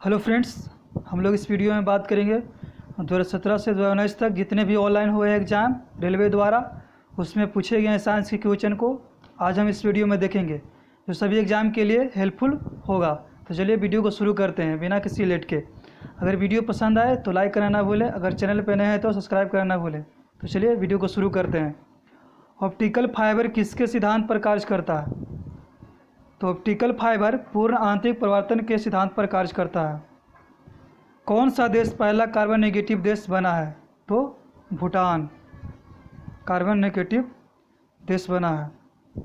Hello friends, हम लोग इस वीडियो में बात करेंगे 2017 से 2019 तक जितने भी ऑनलाइन हुए एग्ज़ाम रेलवे द्वारा उसमें पूछे गए साइंस के क्वेश्चन को आज हम इस वीडियो में देखेंगे जो सभी एग्ज़ाम के लिए हेल्पफुल होगा। तो चलिए वीडियो को शुरू करते हैं बिना किसी लेट के। अगर वीडियो पसंद आए तो लाइक करना ना भूलें, अगर चैनल पर नए हैं तो सब्सक्राइब करना ना भूलें। तो चलिए वीडियो को शुरू करते हैं। ऑप्टिकल फाइबर किसके सिद्धांत पर कार्य करता है? तो ऑप्टिकल फाइबर पूर्ण आंतरिक परिवर्तन के सिद्धांत पर कार्य करता है। कौन सा देश पहला कार्बन नेगेटिव देश बना है? तो भूटान कार्बन नेगेटिव देश बना है।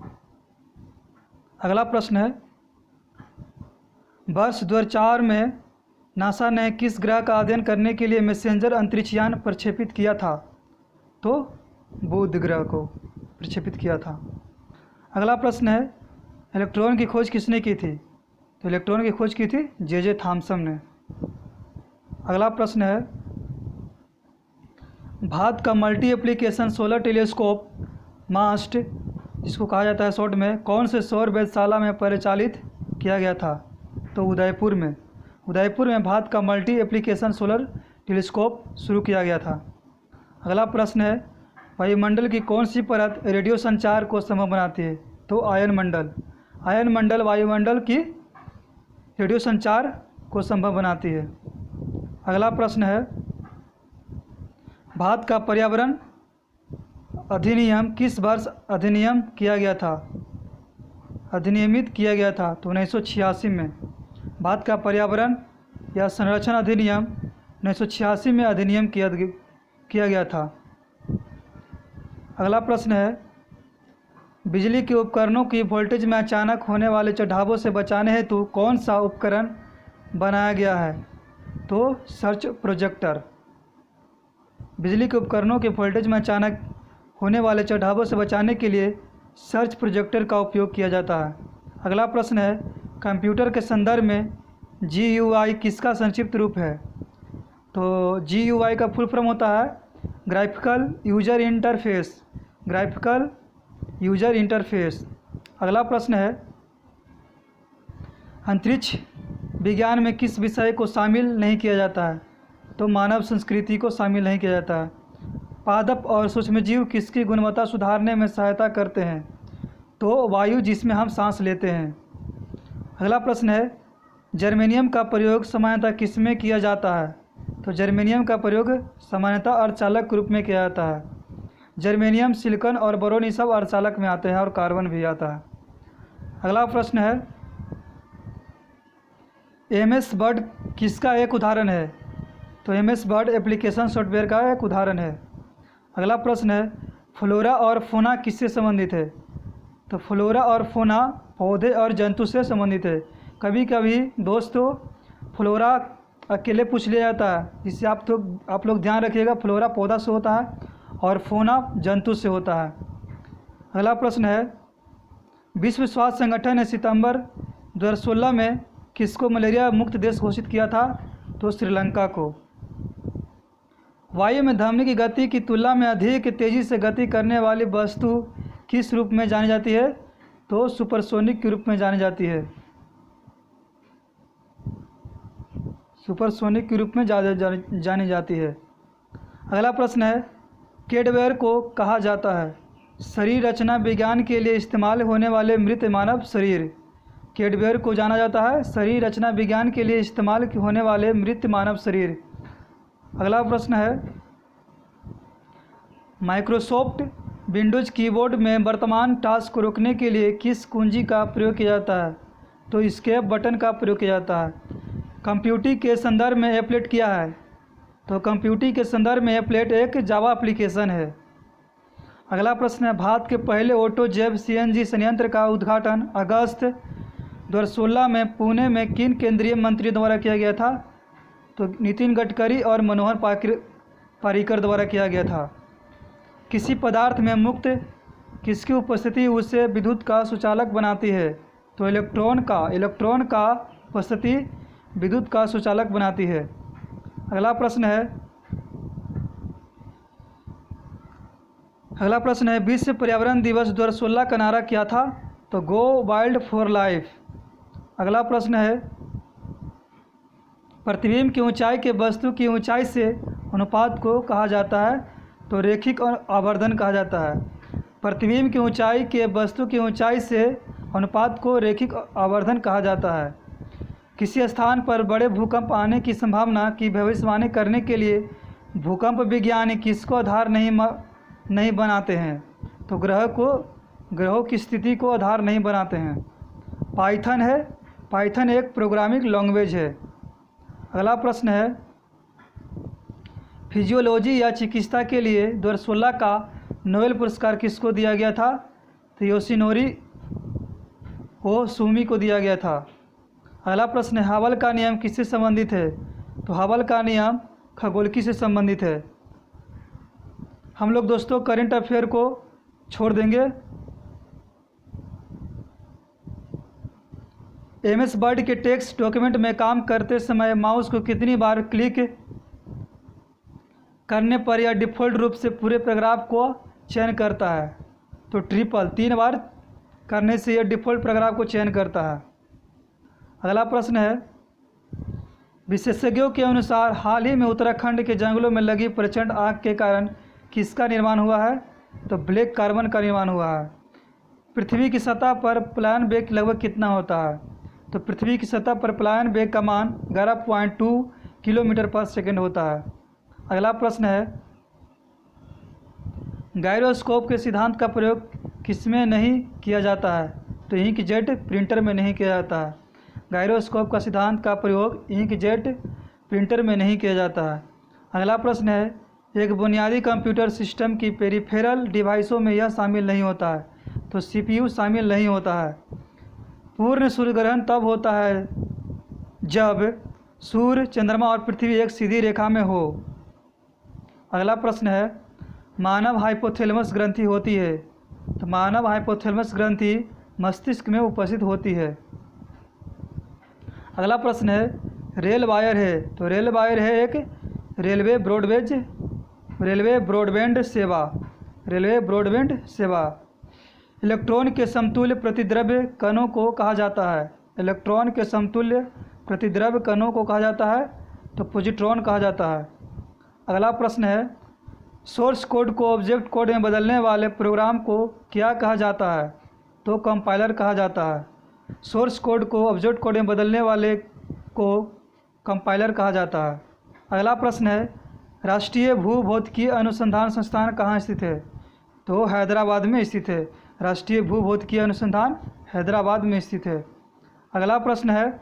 अगला प्रश्न है, वर्ष 2004 में नासा ने किस ग्रह का अध्ययन करने के लिए मैसेंजर अंतरिक्षयान प्रक्षेपित किया था? तो बुध ग्रह को प्रक्षेपित किया था। अगला प्रश्न है, इलेक्ट्रॉन की खोज किसने की थी? तो इलेक्ट्रॉन की खोज की थी जे थॉमसन ने। अगला प्रश्न है, भारत का मल्टी एप्लीकेशन सोलर टेलीस्कोप मास्ट, जिसको कहा जाता है शॉर्ट में, कौन से सौर वेधशाला में परिचालित किया गया था? तो उदयपुर में भारत का मल्टी एप्लीकेशन सोलर टेलीस्कोप शुरू किया गया था। अगला प्रश्न है, वायुमंडल की कौन सी परत रेडियो संचार को संभव बनाती है? तो आयन मंडल वायुमंडल की रेडियो संचार को संभव बनाती है। अगला प्रश्न है, भारत का पर्यावरण अधिनियम किस वर्ष अधिनियमित किया गया था? तो 1986 में। भारत का पर्यावरण या संरक्षण अधिनियम 1986 में अधिनियम किया गया था। अगला प्रश्न है, बिजली के उपकरणों की वोल्टेज में अचानक होने वाले चढ़ावों से बचाने हेतु कौन सा उपकरण बनाया गया है? तो सर्च प्रोजेक्टर। बिजली के उपकरणों के वोल्टेज में अचानक होने वाले चढ़ावों से बचाने के लिए सर्च प्रोजेक्टर का उपयोग किया जाता है। अगला प्रश्न है, कंप्यूटर के संदर्भ में GUI किसका संक्षिप्त रूप है? तो GUI का फुल फॉर्म होता है ग्राफिकल यूजर इंटरफेस। अगला प्रश्न है, अंतरिक्ष विज्ञान में किस विषय को शामिल नहीं किया जाता है? तो मानव संस्कृति को शामिल नहीं किया जाता है। पादप और सूक्ष्मजीव किसकी गुणवत्ता सुधारने में सहायता करते हैं? तो वायु जिसमें हम सांस लेते हैं। अगला प्रश्न है, जर्मेनियम का प्रयोग सामान्यतः किस में किया जाता है? तो जर्मेनियम का प्रयोग सामान्यतः अर्धचालक के रूप में किया जाता है। जर्मेनियम, सिलिकॉन और बोरोन ये सब अर्धचालक में आते हैं और कार्बन भी आता है। अगला प्रश्न है, MS वर्ड किसका एक उदाहरण है? तो MS वर्ड एप्लीकेशन सॉफ्टवेयर का एक उदाहरण है। अगला प्रश्न है, फ्लोरा और फौना किससे संबंधित है? तो फ्लोरा और फौना पौधे और जंतु से संबंधित है। कभी कभी दोस्तों फ्लोरा अकेले पूछ लिया जाता है, जिससे आप लोग ध्यान रखिएगा, फ्लोरा पौधा से होता है और फौना जंतु से होता है। अगला प्रश्न है, विश्व स्वास्थ्य संगठन ने सितंबर 2016 में किसको मलेरिया मुक्त देश घोषित किया था? तो श्रीलंका को। वायु में धमनी की गति की तुलना में अधिक तेज़ी से गति करने वाली वस्तु किस रूप में जानी जाती है? तो सुपरसोनिक के रूप में जानी जाती है। सुपरसोनिक के रूप में जानी जाती है। अगला प्रश्न है, कैडवर को कहा जाता है शरीर रचना विज्ञान के लिए इस्तेमाल होने वाले मृत मानव शरीर। कैडवर को जाना जाता है शरीर रचना विज्ञान के लिए इस्तेमाल होने वाले मृत मानव शरीर। अगला प्रश्न है, माइक्रोसॉफ्ट विंडोज़ कीबोर्ड में वर्तमान टास्क को रोकने के लिए किस कुंजी का प्रयोग किया जाता है? तो एस्केप बटन का प्रयोग किया जाता है। कंप्यूटिंग के संदर्भ में एप्लेट क्या है? तो कंप्यूटिंग के संदर्भ में एप्लेट एक जावा एप्लीकेशन है। अगला प्रश्न है, भारत के पहले ऑटो जैव CNG संयंत्र का उद्घाटन अगस्त 2016 में पुणे में किन केंद्रीय मंत्री द्वारा किया गया था? तो नितिन गडकरी और मनोहर पारिकर द्वारा किया गया था। किसी पदार्थ में मुक्त किसकी उपस्थिति उसे विद्युत का सुचालक बनाती है? तो इलेक्ट्रॉन का उपस्थिति विद्युत का सुचालक बनाती है। अगला प्रश्न है, विश्व पर्यावरण दिवस 2016 का नारा क्या था? तो गो वाइल्ड फॉर लाइफ। अगला प्रश्न है, प्रतिबिंब की ऊंचाई के वस्तु की ऊंचाई से अनुपात को कहा जाता है? तो रैखिक आवर्धन कहा जाता है। प्रतिबिंब की ऊंचाई के वस्तु की ऊंचाई से अनुपात को रैखिक आवर्धन कहा जाता है। किसी स्थान पर बड़े भूकंप आने की संभावना की भविष्यवाणी करने के लिए भूकंप विज्ञानी किसको आधार नहीं बनाते हैं? तो ग्रहों की स्थिति को आधार नहीं बनाते हैं। पाइथन है। पाइथन एक प्रोग्रामिंग लैंग्वेज है। अगला प्रश्न है, फिजियोलॉजी या चिकित्सा के लिए 2016 का नोबेल पुरस्कार किसको दिया गया था? तो योशिनोरी ओसुमी को दिया गया था। अगला प्रश्न है, हबल का नियम किससे संबंधित है? तो हबल का नियम खगोलकी से संबंधित है। हम लोग दोस्तों करंट अफेयर को छोड़ देंगे। एमएस वर्ड के टेक्स्ट डॉक्यूमेंट में काम करते समय माउस को कितनी बार क्लिक करने पर यह डिफ़ॉल्ट रूप से पूरे पैराग्राफ को चयन करता है? तो ट्रिपल, 3 बार करने से यह डिफ़ॉल्ट पैराग्राफ को चयन करता है। अगला प्रश्न है, विशेषज्ञों के अनुसार हाल ही में उत्तराखंड के जंगलों में लगी प्रचंड आग के कारण किसका निर्माण हुआ है? तो ब्लैक कार्बन का निर्माण हुआ है। पृथ्वी की सतह पर पलायन वेग लगभग कितना होता है? तो पृथ्वी की सतह पर पलायन वेग का मान 11.2 किलोमीटर पर सेकंड होता है। अगला प्रश्न है, गायरोस्कोप के सिद्धांत का प्रयोग किसमें नहीं किया जाता है? तो इंकजेट प्रिंटर में नहीं किया जाता है। गायरोस्कोप का सिद्धांत का प्रयोग इंकजेट प्रिंटर में नहीं किया जाता है। अगला प्रश्न है, एक बुनियादी कंप्यूटर सिस्टम की पेरिफेरल डिवाइसों में यह शामिल नहीं होता है? तो सीपीयू शामिल नहीं होता है। पूर्ण सूर्य ग्रहण तब होता है जब सूर्य, चंद्रमा और पृथ्वी एक सीधी रेखा में हो। अगला प्रश्न है, मानव हाइपोथैलेमस ग्रंथि होती है? तो मानव हाइपोथैलेमस ग्रंथि मस्तिष्क में उपस्थित होती है। अगला प्रश्न है, रेल वायर है? तो रेल वायर है एक रेलवे ब्रॉडबैंड सेवा। इलेक्ट्रॉन के समतुल्य प्रतिद्रव्य कणों को कहा जाता है? इलेक्ट्रॉन के समतुल्य प्रतिद्रव्य कणों को कहा जाता है? तो पॉजिट्रॉन कहा जाता है। अगला प्रश्न है, सोर्स कोड को ऑब्जेक्ट कोड में बदलने वाले प्रोग्राम को क्या कहा जाता है? तो कंपाइलर कहा जाता है। सोर्स कोड को ऑब्जेक्ट कोड में बदलने वाले को कंपाइलर कहा जाता है। अगला प्रश्न है, राष्ट्रीय भूभौतिकी अनुसंधान संस्थान कहाँ स्थित है? तो हैदराबाद में स्थित है। राष्ट्रीय भूभौतिकी अनुसंधान हैदराबाद में स्थित है। अगला प्रश्न है,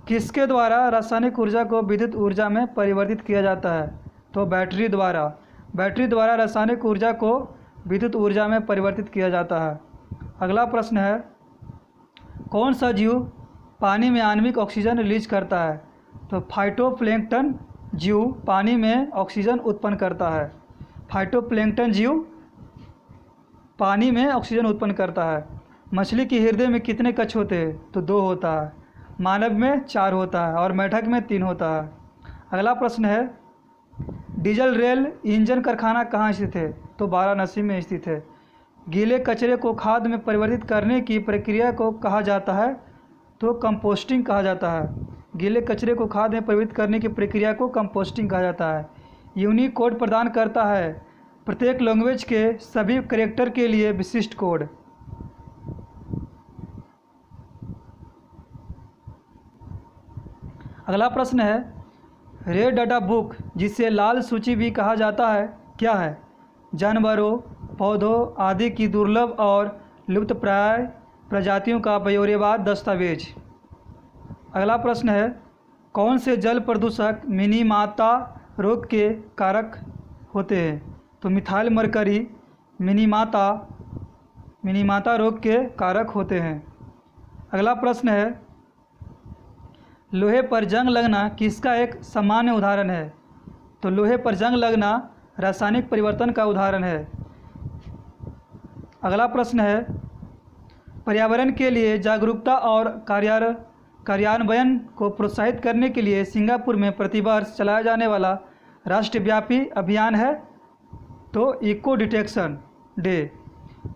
किसके द्वारा रासायनिक ऊर्जा को विद्युत ऊर्जा में परिवर्तित किया जाता है? तो बैटरी द्वारा रासायनिक ऊर्जा को विद्युत ऊर्जा में परिवर्तित किया जाता है। अगला प्रश्न है, कौन सा जीव पानी में आणविक ऑक्सीजन रिलीज करता है? तो फाइटोप्लैंक्टन जीव पानी में ऑक्सीजन उत्पन्न करता है। फाइटोप्लैंक्टन जीव पानी में ऑक्सीजन उत्पन्न करता है। मछली के हृदय में कितने कक्ष होते हैं? तो 2 होता है। मानव में 4 होता है और मेढक में 3 होता है। अगला प्रश्न है, डीजल रेल इंजन कारखाना कहाँ स्थित है? तो वाराणसी में स्थित है। गीले कचरे को खाद में परिवर्तित करने की प्रक्रिया को कहा जाता है? तो कंपोस्टिंग कहा जाता है। गीले कचरे को खाद में परिवर्तित करने की प्रक्रिया को कंपोस्टिंग कहा जाता है। यूनिक कोड प्रदान करता है प्रत्येक लैंग्वेज के सभी कैरेक्टर के लिए विशिष्ट कोड। अगला प्रश्न है, रेड डाटा बुक जिसे लाल सूची भी कहा जाता है क्या है? जानवरों, पौधों आदि की दुर्लभ और लुप्तप्राय प्रजातियों का ब्यौरेवार दस्तावेज। अगला प्रश्न है, कौन से जल प्रदूषक मिनीमाता रोग के कारक होते हैं? तो मिथाइल मरकरी मिनीमाता रोग के कारक होते हैं। अगला प्रश्न है, लोहे पर जंग लगना किसका एक सामान्य उदाहरण है? तो लोहे पर जंग लगना रासायनिक परिवर्तन का उदाहरण है। अगला प्रश्न है, पर्यावरण के लिए जागरूकता और कार्यान्वयन को प्रोत्साहित करने के लिए सिंगापुर में प्रतिवर्ष चलाया जाने वाला राष्ट्रव्यापी अभियान है? तो इको डिटेक्शन डे।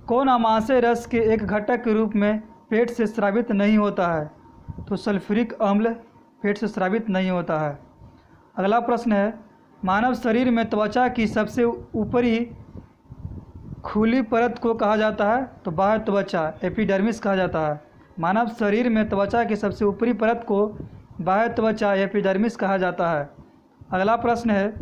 कौन अमाशय रस के एक घटक के रूप में पेट से स्रावित नहीं होता है? तो सल्फ्यूरिक अम्ल पेट से स्रावित नहीं होता है। अगला प्रश्न है, मानव शरीर में त्वचा की सबसे ऊपरी खुली परत को कहा जाता है? तो बाह्य त्वचा, एपिडर्मिस कहा जाता है। मानव शरीर में त्वचा की सबसे ऊपरी परत को बाह्य त्वचा, एपिडर्मिस कहा जाता है। अगला प्रश्न है,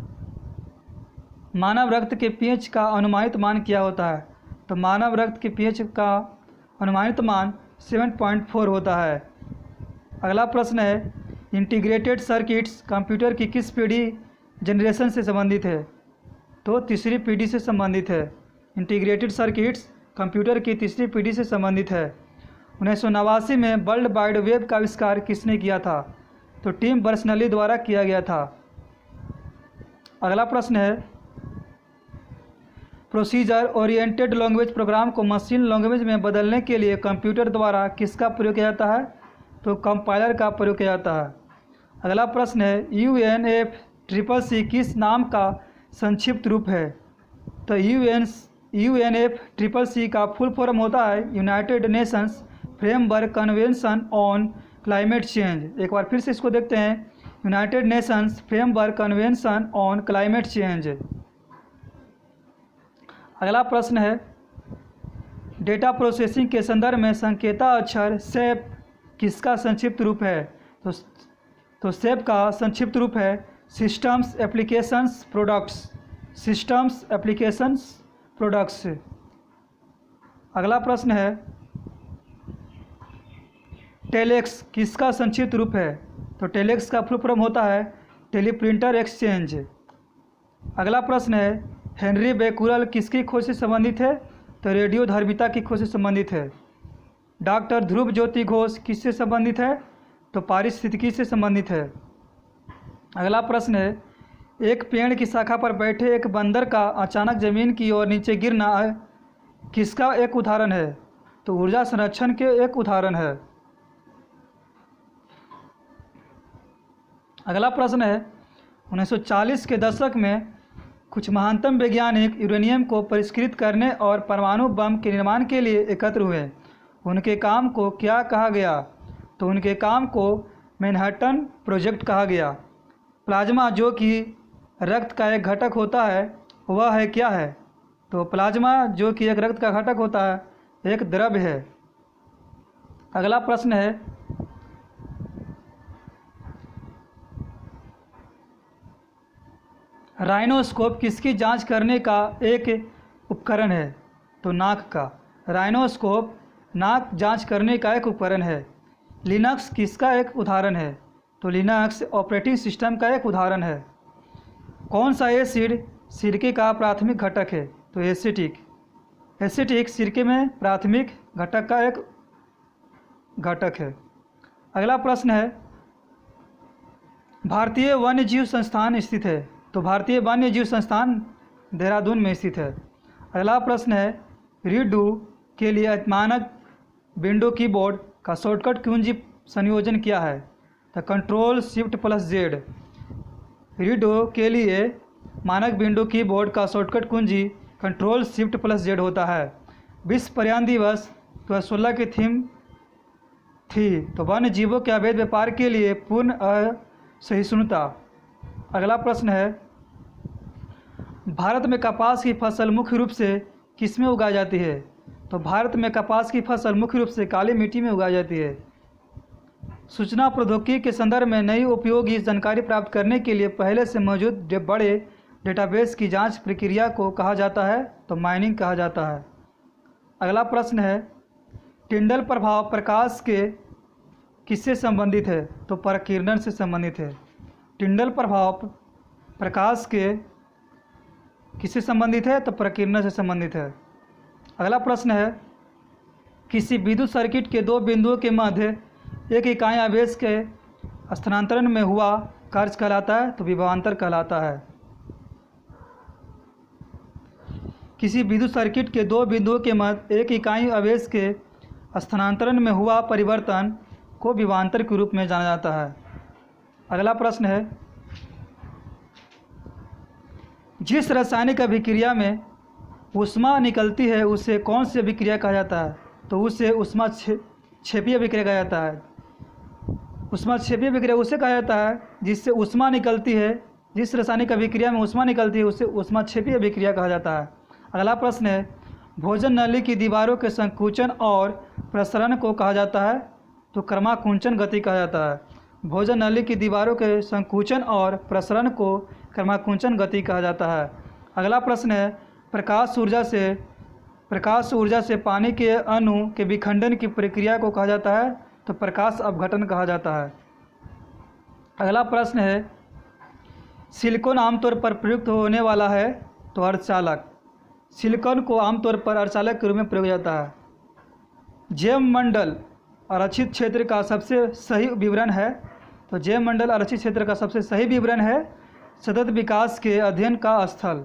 मानव रक्त के पीएच का अनुमानित मान क्या होता है? तो मानव रक्त के पीएच का अनुमानित मान 7.4 होता है। अगला प्रश्न है, इंटीग्रेटेड सर्किट्स कंप्यूटर की किस पीढ़ी जनरेशन से संबंधित है? तो तीसरी पीढ़ी से संबंधित है। इंटीग्रेटेड सर्किट्स कंप्यूटर की तीसरी पीढ़ी से संबंधित है। 1989 में वर्ल्ड वाइड वेब का आविष्कार किसने किया था? तो टिम बर्नर्स-ली द्वारा किया गया था। अगला प्रश्न है, प्रोसीजर ओरिएंटेड लैंग्वेज प्रोग्राम को मशीन लैंग्वेज में बदलने के लिए कंप्यूटर द्वारा किसका प्रयोग किया जाता है? तो कंपाइलर का प्रयोग किया जाता है। अगला प्रश्न है, UNFCCC किस नाम का संक्षिप्त रूप है? तो UNFCCC का फुल फॉर्म होता है United Nations framework convention on climate change. एक बार फिर से इसको देखते हैं, United Nations framework convention on climate change. अगला प्रश्न है, डेटा प्रोसेसिंग के संदर्भ में संकेता अक्षर SAP किसका संक्षिप्त रूप है? तो SAP का संक्षिप्त रूप है systems applications products, systems applications products. अगला प्रश्न है, टेलेक्स किसका संक्षिप्त रूप है? तो टेलेक्स का फुल फॉर्म होता है टेलीप्रिंटर एक्सचेंज। अगला प्रश्न है, हेनरी बेकुरल किसकी खोज से संबंधित है? तो रेडियोधर्मिता की खोज से संबंधित है। डॉक्टर ध्रुव ज्योति घोष किससे संबंधित है? तो पारिस्थितिकी से संबंधित है। अगला प्रश्न है, एक पेड़ की शाखा पर बैठे एक बंदर का अचानक जमीन की ओर नीचे गिरना किसका एक उदाहरण है? तो ऊर्जा संरक्षण के एक उदाहरण है। अगला प्रश्न है, 1940 के दशक में कुछ महानतम वैज्ञानिक यूरेनियम को परिष्कृत करने और परमाणु बम के निर्माण के लिए एकत्र हुए। उनके काम को क्या कहा गया? तो उनके काम को मैनहट्टन प्रोजेक्ट कहा गया। प्लाज्मा जो कि रक्त का एक घटक होता है वह है क्या है? तो प्लाज्मा जो कि एक रक्त का घटक होता है एक द्रव्य है। अगला प्रश्न है, राइनोस्कोप किसकी जांच करने का एक उपकरण है? तो नाक का। राइनोस्कोप नाक जांच करने का एक उपकरण है। लिनक्स किसका एक उदाहरण है? तो लिनक्स ऑपरेटिंग सिस्टम का एक उदाहरण है। कौन सा एसिड सिरके का प्राथमिक घटक है? तो एसिटिक। एसिटिक सिरके में प्राथमिक घटक का एक घटक है। अगला प्रश्न है, भारतीय वन्य जीव संस्थान स्थित है? तो भारतीय वन्य जीव संस्थान देहरादून में स्थित है। अगला प्रश्न है, रीडू के लिए मानक विंडो कीबोर्ड का शॉर्टकट कुंजी संयोजन क्या है? तो Ctrl+Shift+Z। रीडू के लिए मानक विंडो कीबोर्ड का शॉर्टकट कुंजी Ctrl+Shift+Z होता है। विश्व पर्यावरण दिवस 2016 की थीम थी तो वन्य जीवों के अवैध व्यापार के लिए पूर्ण असहिष्णुता। अगला प्रश्न है, भारत में कपास की फसल मुख्य रूप से किस में उगाई जाती है? तो भारत में कपास की फसल मुख्य रूप से काली मिट्टी में उगाई जाती है। सूचना प्रौद्योगिकी के संदर्भ में नई उपयोगी जानकारी प्राप्त करने के लिए पहले से मौजूद बड़े डेटाबेस की जांच प्रक्रिया को कहा जाता है? तो माइनिंग कहा जाता है। अगला प्रश्न है, टिंडल प्रभाव प्रकाश के किससे संबंधित है? तो प्रकीर्णन से संबंधित है। टिंडल प्रभाव प्रकाश के किससे संबंधित है? तो प्रकीर्णन से संबंधित है। अगला प्रश्न है, किसी विद्युत सर्किट के दो बिंदुओं के मध्य एक इकाई आवेश के स्थानांतरण में हुआ कार्य कहलाता है? तो विभवांतर कहलाता है। किसी विद्युत सर्किट के दो बिंदुओं के मध्य एक इकाई आवेश के स्थानांतरण में हुआ परिवर्तन को विभवांतर के रूप में जाना जाता है। अगला प्रश्न है, जिस रासायनिक अभिक्रिया में ऊष्मा निकलती है उसे कौन सी अभिक्रिया कहा जाता है? तो उसे ऊष्मा क्षेपी अभिक्रिया कहा जाता है। ऊष्माक्षेपीय अभिक्रिया उसे कहा जाता है जिससे ऊष्मा निकलती है, जिस रासायनिक अभिक्रिया में ऊष्मा निकलती है उसे ऊष्माक्षेपीय अभिक्रिया कहा जाता है। अगला प्रश्न है, भोजन नली की दीवारों के संकुचन और प्रसरण को कहा जाता है, तो क्रमाकुंचन गति कहा जाता है। भोजन नली की दीवारों के संकुचन और प्रसरण को क्रमाकुंचन गति कहा जाता है। अगला प्रश्न है, प्रकाश ऊर्जा से पानी के अणु के विखंडन की प्रक्रिया को कहा जाता है, तो प्रकाश अपघटन कहा जाता है। अगला प्रश्न है, सिलिकॉन आमतौर पर प्रयुक्त होने वाला है, तो अर्धचालक। सिलिकॉन को आमतौर पर अर्धचालक के रूप में प्रयोग जाता है। जैव मंडल आरक्षित क्षेत्र का सबसे सही विवरण है, तो जैव मंडल आरक्षित क्षेत्र का सबसे सही विवरण है सतत विकास के अध्ययन का स्थल।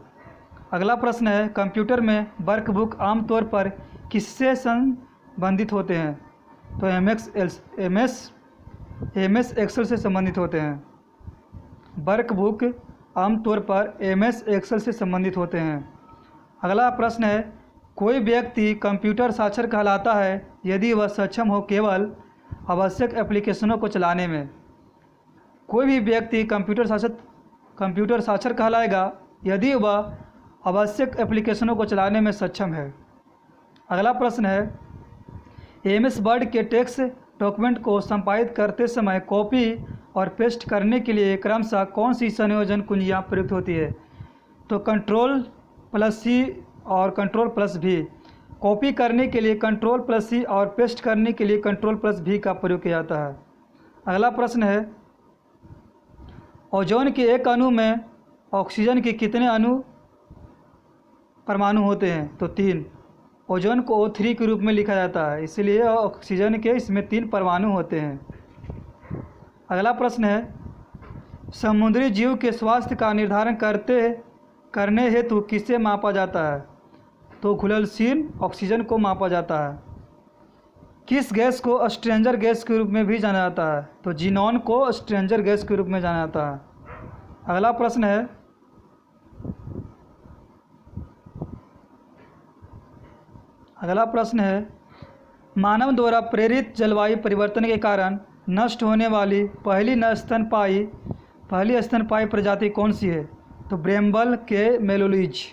अगला प्रश्न है, कंप्यूटर में वर्कबुक आमतौर पर किससे संबंधित होते हैं, तो MS एक्सेल से संबंधित होते हैं। वर्कबुक आमतौर पर MS एक्सेल से संबंधित होते हैं। अगला प्रश्न है, कोई व्यक्ति कंप्यूटर साक्षर कहलाता है यदि वह सक्षम हो केवल आवश्यक एप्लीकेशनों को चलाने में। कोई भी व्यक्ति कंप्यूटर साक्षर कहलाएगा यदि वह आवश्यक एप्लीकेशनों को चलाने में सक्षम है। अगला प्रश्न है, MS वर्ड के टेक्स्ट डॉक्यूमेंट को संपादित करते समय कॉपी और पेस्ट करने के लिए क्रमशः कौन सी संयोजन कुंजियाँ प्रयुक्त होती है, तो Ctrl+C और Ctrl+V। कॉपी करने के लिए Ctrl+C और पेस्ट करने के लिए Ctrl+V का प्रयोग किया जाता है। अगला प्रश्न है, ओजोन के एक अणु में ऑक्सीजन के कितने परमाणु होते हैं, तो 3। ओजोन को O3 के रूप में लिखा जाता है, इसलिए ऑक्सीजन के इसमें 3 परमाणु होते हैं। अगला प्रश्न है, समुद्री जीव के स्वास्थ्य का निर्धारण करने हेतु किसे मापा जाता है, तो घुलनशील ऑक्सीजन को मापा जाता है। किस गैस को स्ट्रेंजर गैस के रूप में भी जाना जाता है, तो जीनॉन को स्ट्रेंजर गैस के रूप में जाना जाता है। अगला प्रश्न है, मानव द्वारा प्रेरित जलवायु परिवर्तन के कारण नष्ट होने वाली पहली स्तनपायी प्रजाति कौन सी है, तो ब्रेम्बल के मेलुलीज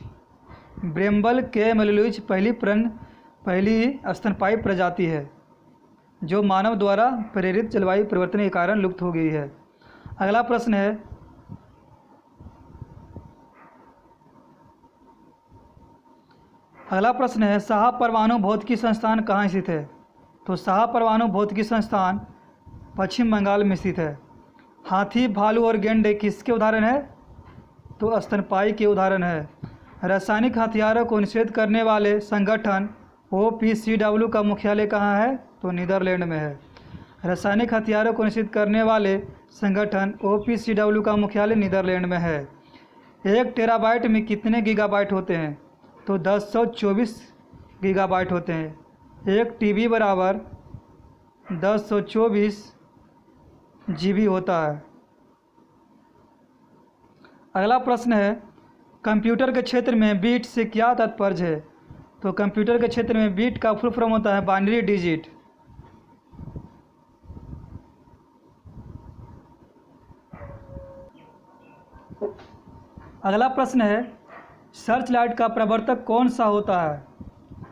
पहली स्तनपायी प्रजाति है जो मानव द्वारा प्रेरित जलवायु परिवर्तन के कारण लुप्त हो गई है। अगला प्रश्न है, साहा परमाणु भौतिकी संस्थान कहाँ स्थित है, तो साहा परमाणु भौतिकी संस्थान पश्चिम बंगाल में स्थित है। हाथी, भालू और गेंडे किसके उदाहरण है, तो स्तनपायी के उदाहरण है। रासायनिक हथियारों को निषेध करने वाले संगठन OPCW का मुख्यालय कहाँ है, तो नीदरलैंड में है। रासायनिक हथियारों को निषेध करने वाले संगठन OPCW का मुख्यालय नीदरलैंड में है। 1 टेराबाइट में कितने गीगाबाइट होते हैं, तो 1024 गीगाबाइट होते हैं। 1 TB बराबर 1024 GB होता है। अगला प्रश्न है, कंप्यूटर के क्षेत्र में बीट से क्या तात्पर्य है, तो कंप्यूटर के क्षेत्र में बीट का फुल फॉर्म होता है बाइनरी डिजिट। अगला प्रश्न है, सर्च लाइट का प्रवर्तक कौन सा होता है,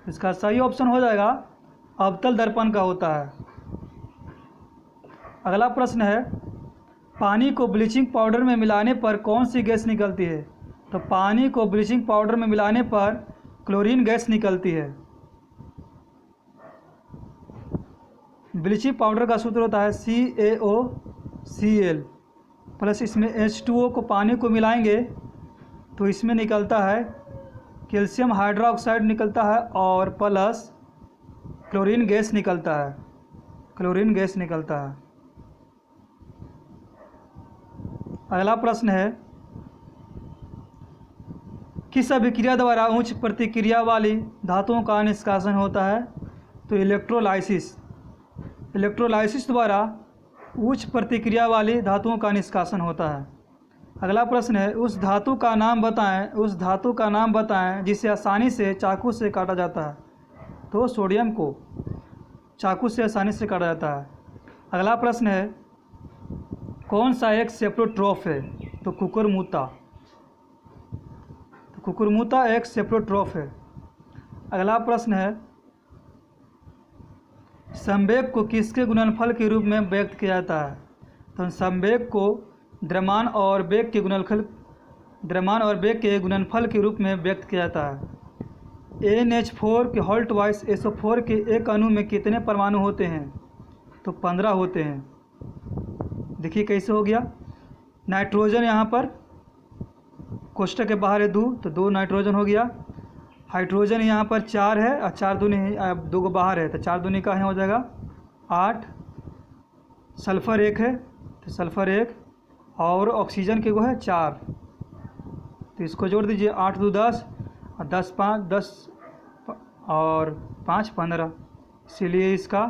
इसका सही ऑप्शन हो जाएगा अवतल दर्पण का होता है। अगला प्रश्न है, पानी को ब्लीचिंग पाउडर में मिलाने पर कौन सी गैस निकलती है, तो पानी को ब्लीचिंग पाउडर में मिलाने पर क्लोरीन गैस निकलती है। ब्लीचिंग पाउडर का सूत्र होता है CaOCl प्लस इसमें H2O को पानी को मिलाएंगे तो इसमें निकलता है कैल्शियम हाइड्रोक्साइड निकलता है और प्लस क्लोरीन गैस निकलता है। अगला प्रश्न है, किस अभिक्रिया द्वारा उच्च प्रतिक्रिया वाली धातुओं का निष्कासन होता है, तो इलेक्ट्रोलाइसिस द्वारा उच्च प्रतिक्रिया वाली धातुओं का निष्कासन होता है। अगला प्रश्न है, उस धातु का नाम बताएं जिसे आसानी से चाकू से काटा जाता है, तो सोडियम को चाकू से आसानी से काटा जाता है। अगला प्रश्न है, कौन सा एक सेप्रोट्रॉफ है? तो कुकुरमुता। तो कुकुरमुता एक सेप्रोट्रॉफ है। अगला प्रश्न है, संवेग को किसके गुणनफल के रूप में व्यक्त किया जाता है? तो संवेग को द्रव्यमान और वेग के गुणनफल के रूप में व्यक्त किया जाता है। NH4 के हॉल्ट वाइस SO4 के एक अणु में कितने परमाणु होते हैं? तो 15 होते हैं। देखिए कैसे हो गया। नाइट्रोजन यहाँ पर कोष्ठक के बाहर है 2, तो 2 नाइट्रोजन हो गया। हाइड्रोजन यहाँ पर 4 है और 4 दूनी 2 को बाहर है, तो 4 दूनी का यहाँ हो जाएगा 8। सल्फ़र 1 है, तो सल्फ़र 1 और ऑक्सीजन के वो है 4, तो इसको जोड़ दीजिए। 8 2 10 और 10 5 10 और 5 15, इसीलिए इसका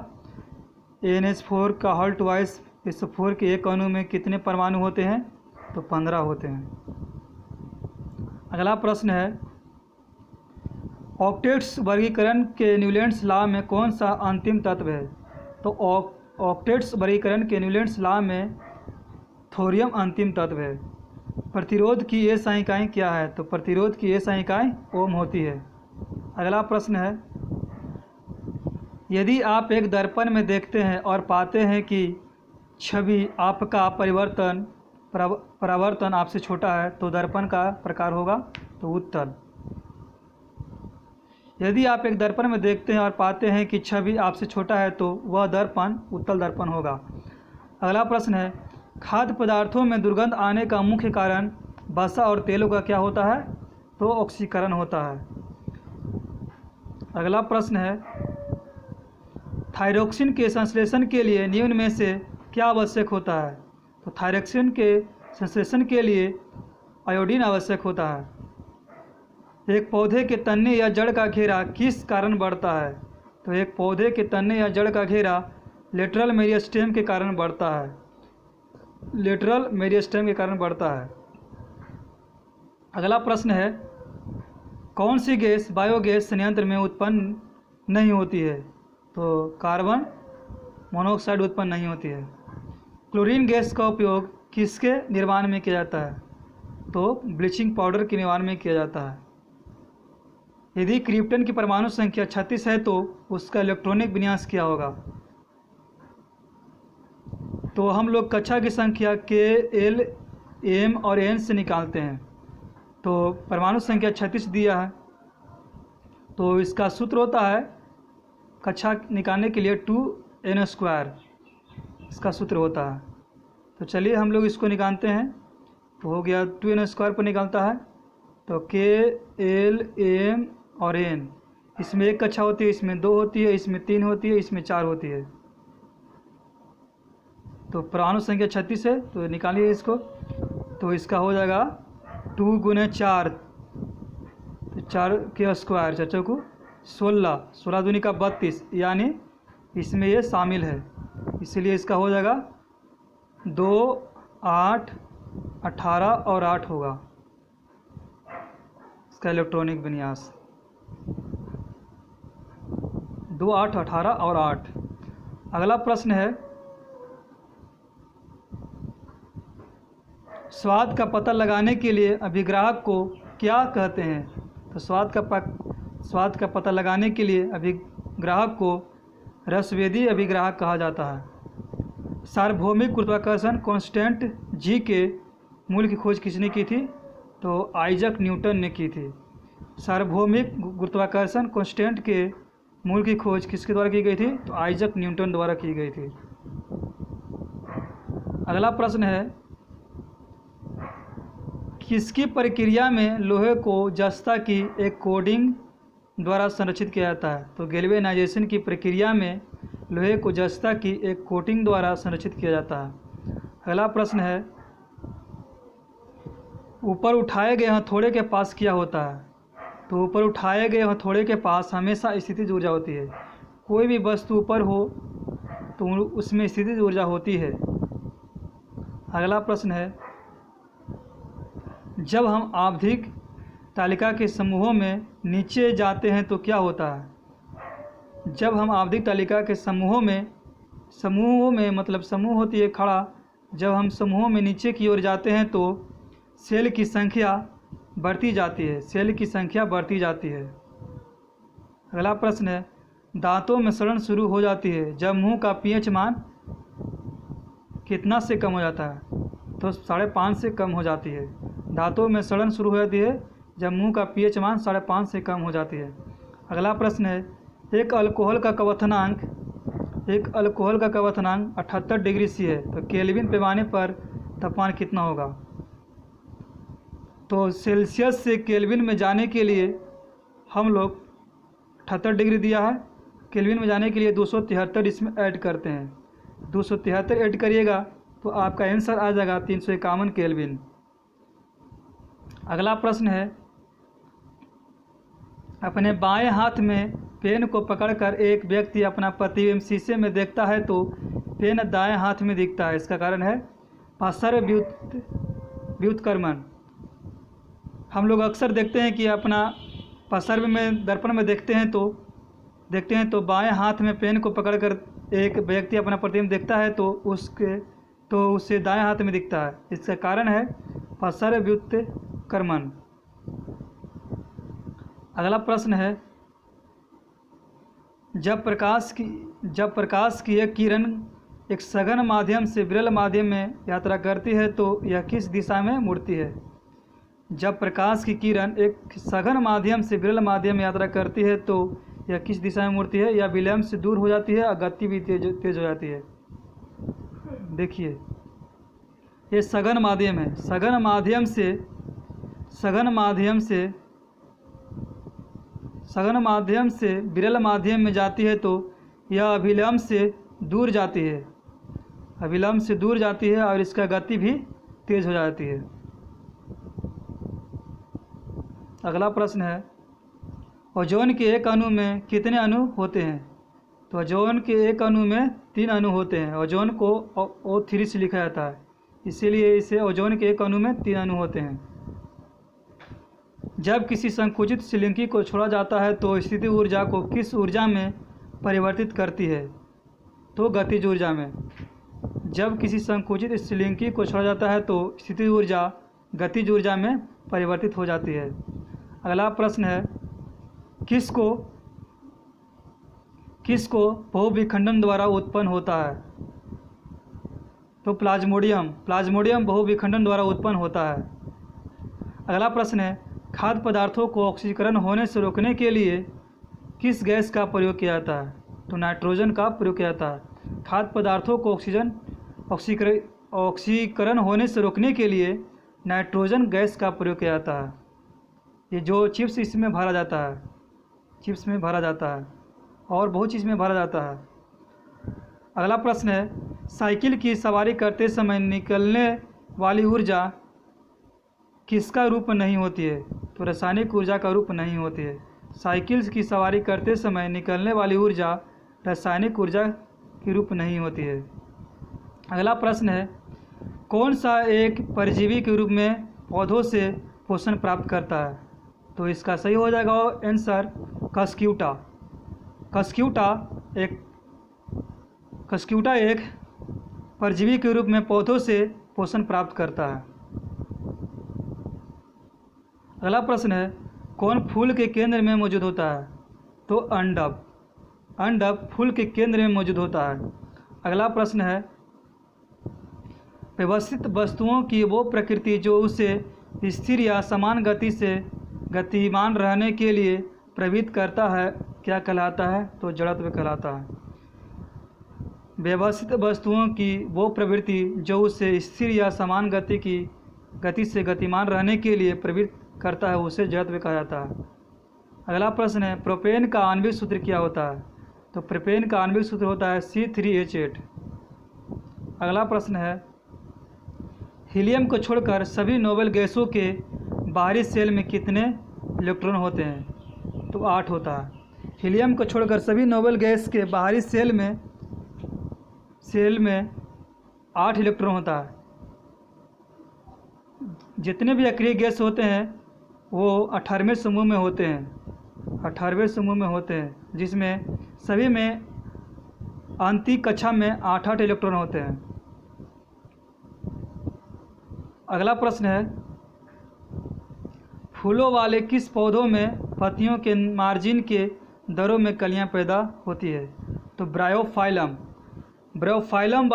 NH4 का हॉल्ट वाइस SO4 के एक अणु में कितने परमाणु होते हैं? तो 15 होते हैं। अगला प्रश्न है, ऑक्टेट्स वर्गीकरण के न्यूलैंड्स लॉ में कौन सा अंतिम तत्व है? तो ऑक्टेट्स वर्गीकरण के न्यूलैंड्स लॉ में थोरियम अंतिम तत्व है। प्रतिरोध की ये संख्याएँ क्या है? तो प्रतिरोध की ये संख्याएँ ओम होती है। अगला प्रश्न है, यदि आप एक दर्पण में देखते हैं और पाते हैं कि छवि आपका परावर्तन आपसे छोटा है, तो दर्पण का प्रकार होगा तो उत्तल। यदि आप एक दर्पण में देखते हैं और पाते हैं कि छवि आपसे छोटा है, तो वह दर्पण उत्तल दर्पण होगा। अगला प्रश्न है, खाद्य पदार्थों में दुर्गंध आने का मुख्य कारण वसा और तेलों का क्या होता है? तो ऑक्सीकरण होता है। अगला प्रश्न है, थायरोक्सिन के संश्लेषण के लिए निम्न में से क्या आवश्यक होता है? तो थायरोक्सिन के संश्लेषण के लिए आयोडीन आवश्यक होता है। एक पौधे के तने या जड़ का घेरा किस कारण बढ़ता है? तो एक पौधे के तने या जड़ का घेरा लेटरल मेरिस्टेम के कारण बढ़ता है। लेटरल मेरिस्टेम के कारण बढ़ता है। अगला प्रश्न है, कौन सी गैस बायोगैस संयंत्र में उत्पन्न नहीं होती है? तो कार्बन मोनोऑक्साइड उत्पन्न नहीं होती है। क्लोरीन गैस का उपयोग किसके निर्माण में किया जाता है? तो ब्लीचिंग पाउडर के निर्माण में किया जाता है। यदि क्रिप्टन की परमाणु संख्या 36 है, तो उसका इलेक्ट्रॉनिक विन्यास क्या होगा? तो हम लोग कक्षा की संख्या K, L, M और N से निकालते हैं। तो परमाणु संख्या 36 दिया है, तो इसका सूत्र होता है कक्षा निकालने के लिए 2n², इसका सूत्र होता है। तो चलिए हम लोग इसको निकालते हैं। तो हो गया 2n² पर निकालता है, तो K, L, M और N, इसमें 1 कक्षा होती है, इसमें 2 होती है, इसमें 3 होती है, इसमें 4 होती है। तो परमाणु संख्या 36 है, तो निकालिए इसको। तो इसका हो जाएगा 2 × 4, तो 4 के स्क्वायर, 4 चौको 16, 16 दूनी का 32, यानी इसमें ये शामिल है, इसीलिए इसका हो जाएगा 2, 8, 18 और 8 होगा इसका इलेक्ट्रॉनिक विन्यास। 2, 8, 18 और 8। अगला प्रश्न है, स्वाद का पता लगाने के लिए अभिग्राहक को क्या कहते हैं? तो स्वाद का पता लगाने के लिए अभिग्राहक को रसवेदी अभिग्राहक कहा जाता है। सार्वभौमिक गुरुत्वाकर्षण कांस्टेंट G के मूल्य की खोज किसने की थी? तो आइजक न्यूटन ने की थी। सार्वभौमिक गुरुत्वाकर्षण कांस्टेंट के मूल्य की खोज किसके द्वारा की गई थी? तो आइजक न्यूटन द्वारा की गई थी। अगला प्रश्न है, किसकी प्रक्रिया में लोहे को जस्ता की एक कोटिंग द्वारा संरक्षित किया जाता है? तो गैल्वेनाइजेशन की प्रक्रिया में लोहे को जस्ता की एक कोटिंग द्वारा संरक्षित किया जाता है। अगला प्रश्न है, ऊपर उठाए गए हथौड़े के पास क्या होता है? तो ऊपर उठाए गए हथौड़े के पास हमेशा स्थितिज ऊर्जा होती है। कोई भी वस्तु ऊपर हो तो उसमें स्थितिज ऊर्जा होती है। अगला प्रश्न है, जब हम आवधिक तालिका के समूहों में नीचे जाते हैं तो क्या होता है? जब हम आवधिक तालिका के समूहों में मतलब समूह होती है खड़ा, जब हम समूहों में नीचे की ओर जाते हैं तो सेल की संख्या बढ़ती जाती है, सेल की संख्या बढ़ती जाती है। अगला प्रश्न है, दांतों में सड़न शुरू हो जाती है जब मुंह का पीएच मान कितना से कम हो जाता है? तो 5.5 से कम हो जाती है। दांतों में सड़न शुरू हो जाती है जब मुंह का पीएच मान 5.5 से कम हो जाती है। अगला प्रश्न है, एक अल्कोहल का क्वथनांक 78 डिग्री सी है, तो केल्विन पैमाने पर तापमान कितना होगा? तो सेल्सियस से केल्विन में जाने के लिए हम लोग 78 डिग्री दिया है, केल्विन में जाने के लिए 273 इसमें ऐड करते हैं। 273 ऐड करिएगा तो आपका आंसर आ जाएगा 351 केल्विन। अगला प्रश्न है, अपने बाएं हाथ में पेन को पकड़कर एक व्यक्ति अपना प्रतिबिंब शीशे में देखता है तो पेन दाएं हाथ में दिखता है। इसका कारण है पार्श्व व्युत्क्रमण। हम लोग अक्सर देखते हैं कि अपना पार्श्व में दर्पण में देखते हैं तो बाएं हाथ में पेन को पकड़कर एक व्यक्ति अपना प्रतिबिंब देखता है तो उससे दाएं हाथ में दिखता है। इसका कारण है पार्श्व व्युत्क्रमण। अगला प्रश्न है, जब प्रकाश की एक किरण एक सघन माध्यम से विरल माध्यम में यात्रा करती है तो यह किस दिशा में मुड़ती है? जब प्रकाश की किरण एक सघन माध्यम से विरल माध्यम में यात्रा करती है तो यह किस दिशा में मुड़ती है? या विलंब से दूर हो जाती है और गति भी तेज हो जाती है। देखिए, ये सघन माध्यम है, सघन माध्यम से विरल माध्यम में जाती है तो यह अभिलंब से दूर जाती है, और इसका गति भी तेज हो जाती है। अगला प्रश्न है, ओजोन के एक अणु में कितने अणु होते हैं? तो ओजोन के एक अणु में 3 अणु होते हैं। ओजोन को O3 से लिखा जाता है, इसीलिए इसे ओजोन के एक अणु में 3 अणु होते हैं। जब किसी संकुचित श्रृंखला को छोड़ा जाता है तो स्थितिज ऊर्जा को किस ऊर्जा में परिवर्तित करती है? तो गतिज ऊर्जा में। जब किसी संकुचित श्रृंखला को छोड़ा जाता है तो स्थितिज ऊर्जा गतिज ऊर्जा में परिवर्तित हो जाती है। अगला प्रश्न है, किसको बहुविखंडन द्वारा उत्पन्न होता है? तो प्लाज्मोडियम बहुविखंडन द्वारा उत्पन्न होता है। अगला प्रश्न है, खाद्य पदार्थों को ऑक्सीकरण होने से रोकने के लिए किस गैस का प्रयोग किया जाता है? तो नाइट्रोजन का प्रयोग किया जाता है। खाद्य पदार्थों को ऑक्सीकरण होने से रोकने के लिए नाइट्रोजन गैस का प्रयोग किया जाता है। ये जो चिप्स इसमें भरा जाता है, चिप्स में भरा जाता है और बहुत चीज़ में भरा जाता है। अगला प्रश्न है, साइकिल की सवारी करते समय निकलने वाली ऊर्जा किसका रूप नहीं होती है? तो रासायनिक ऊर्जा का रूप नहीं होती है। साइकिल की सवारी करते समय निकलने वाली ऊर्जा रासायनिक ऊर्जा की रूप नहीं होती है। अगला प्रश्न है, कौन सा एक परजीवी के रूप में पौधों से पोषण प्राप्त करता है? तो इसका सही हो जाएगा आंसर कस्क्यूटा। कस्क्यूटा एक परजीवी के रूप में पौधों से पोषण प्राप्त करता है। अगला प्रश्न है, कौन फूल के केंद्र में मौजूद होता है? तो अंडक फूल के केंद्र में मौजूद होता है। अगला प्रश्न है, व्यवस्थित वस्तुओं की वो प्रकृति जो उसे स्थिर या समान गति से गतिमान रहने के लिए प्रवृत्त करता है क्या कहलाता है? तो जड़त्व कहलाता है। व्यवस्थित वस्तुओं की वो प्रवृत्ति जो उसे स्थिर या समान गति से गतिमान रहने के लिए प्रवृत्त करता है उसे जड़त्व कहा जाता है। अगला प्रश्न है, प्रोपेन का आणविक सूत्र क्या होता है? तो प्रोपेन का आणविक सूत्र होता है C3H8। अगला प्रश्न है, हीलियम को छोड़कर सभी नोबेल गैसों के बाहरी सेल में कितने इलेक्ट्रॉन होते हैं? तो 8 होता है। हीलियम को छोड़कर सभी नोबेल गैस के बाहरी सेल में 8 इलेक्ट्रॉन होता है। जितने भी अक्रिय गैस होते हैं वो 18वें समूह में होते हैं, जिसमें सभी में आंतरिक कक्षा में 8-8 इलेक्ट्रॉन होते हैं। अगला प्रश्न है, फूलों वाले किस पौधों में पत्तियों के मार्जिन के दरों में कलियां पैदा होती है? तो ब्रायोफाइलम। ब्रायोफाइलम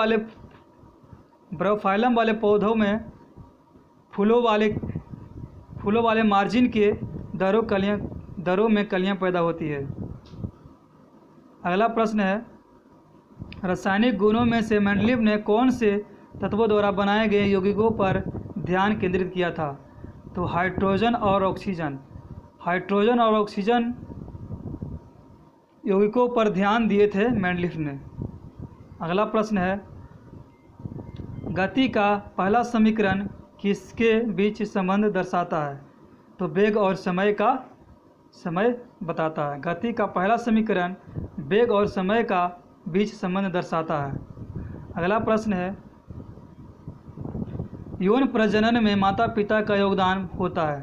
वाले पौधों में फूलों वाले मार्जिन के दरों में कलियां पैदा होती है। अगला प्रश्न है, रासायनिक गुणों में से मेंडलीव ने कौन से तत्वों द्वारा बनाए गए यौगिकों पर ध्यान केंद्रित किया था? तो हाइड्रोजन और ऑक्सीजन यौगिकों पर ध्यान दिए थे मेंडलीव ने। अगला प्रश्न है, गति का पहला समीकरण किसके बीच संबंध दर्शाता है? तो वेग और समय बताता है। गति का पहला समीकरण वेग और समय का बीच संबंध दर्शाता है। अगला प्रश्न है, यौन प्रजनन में माता पिता का योगदान होता है?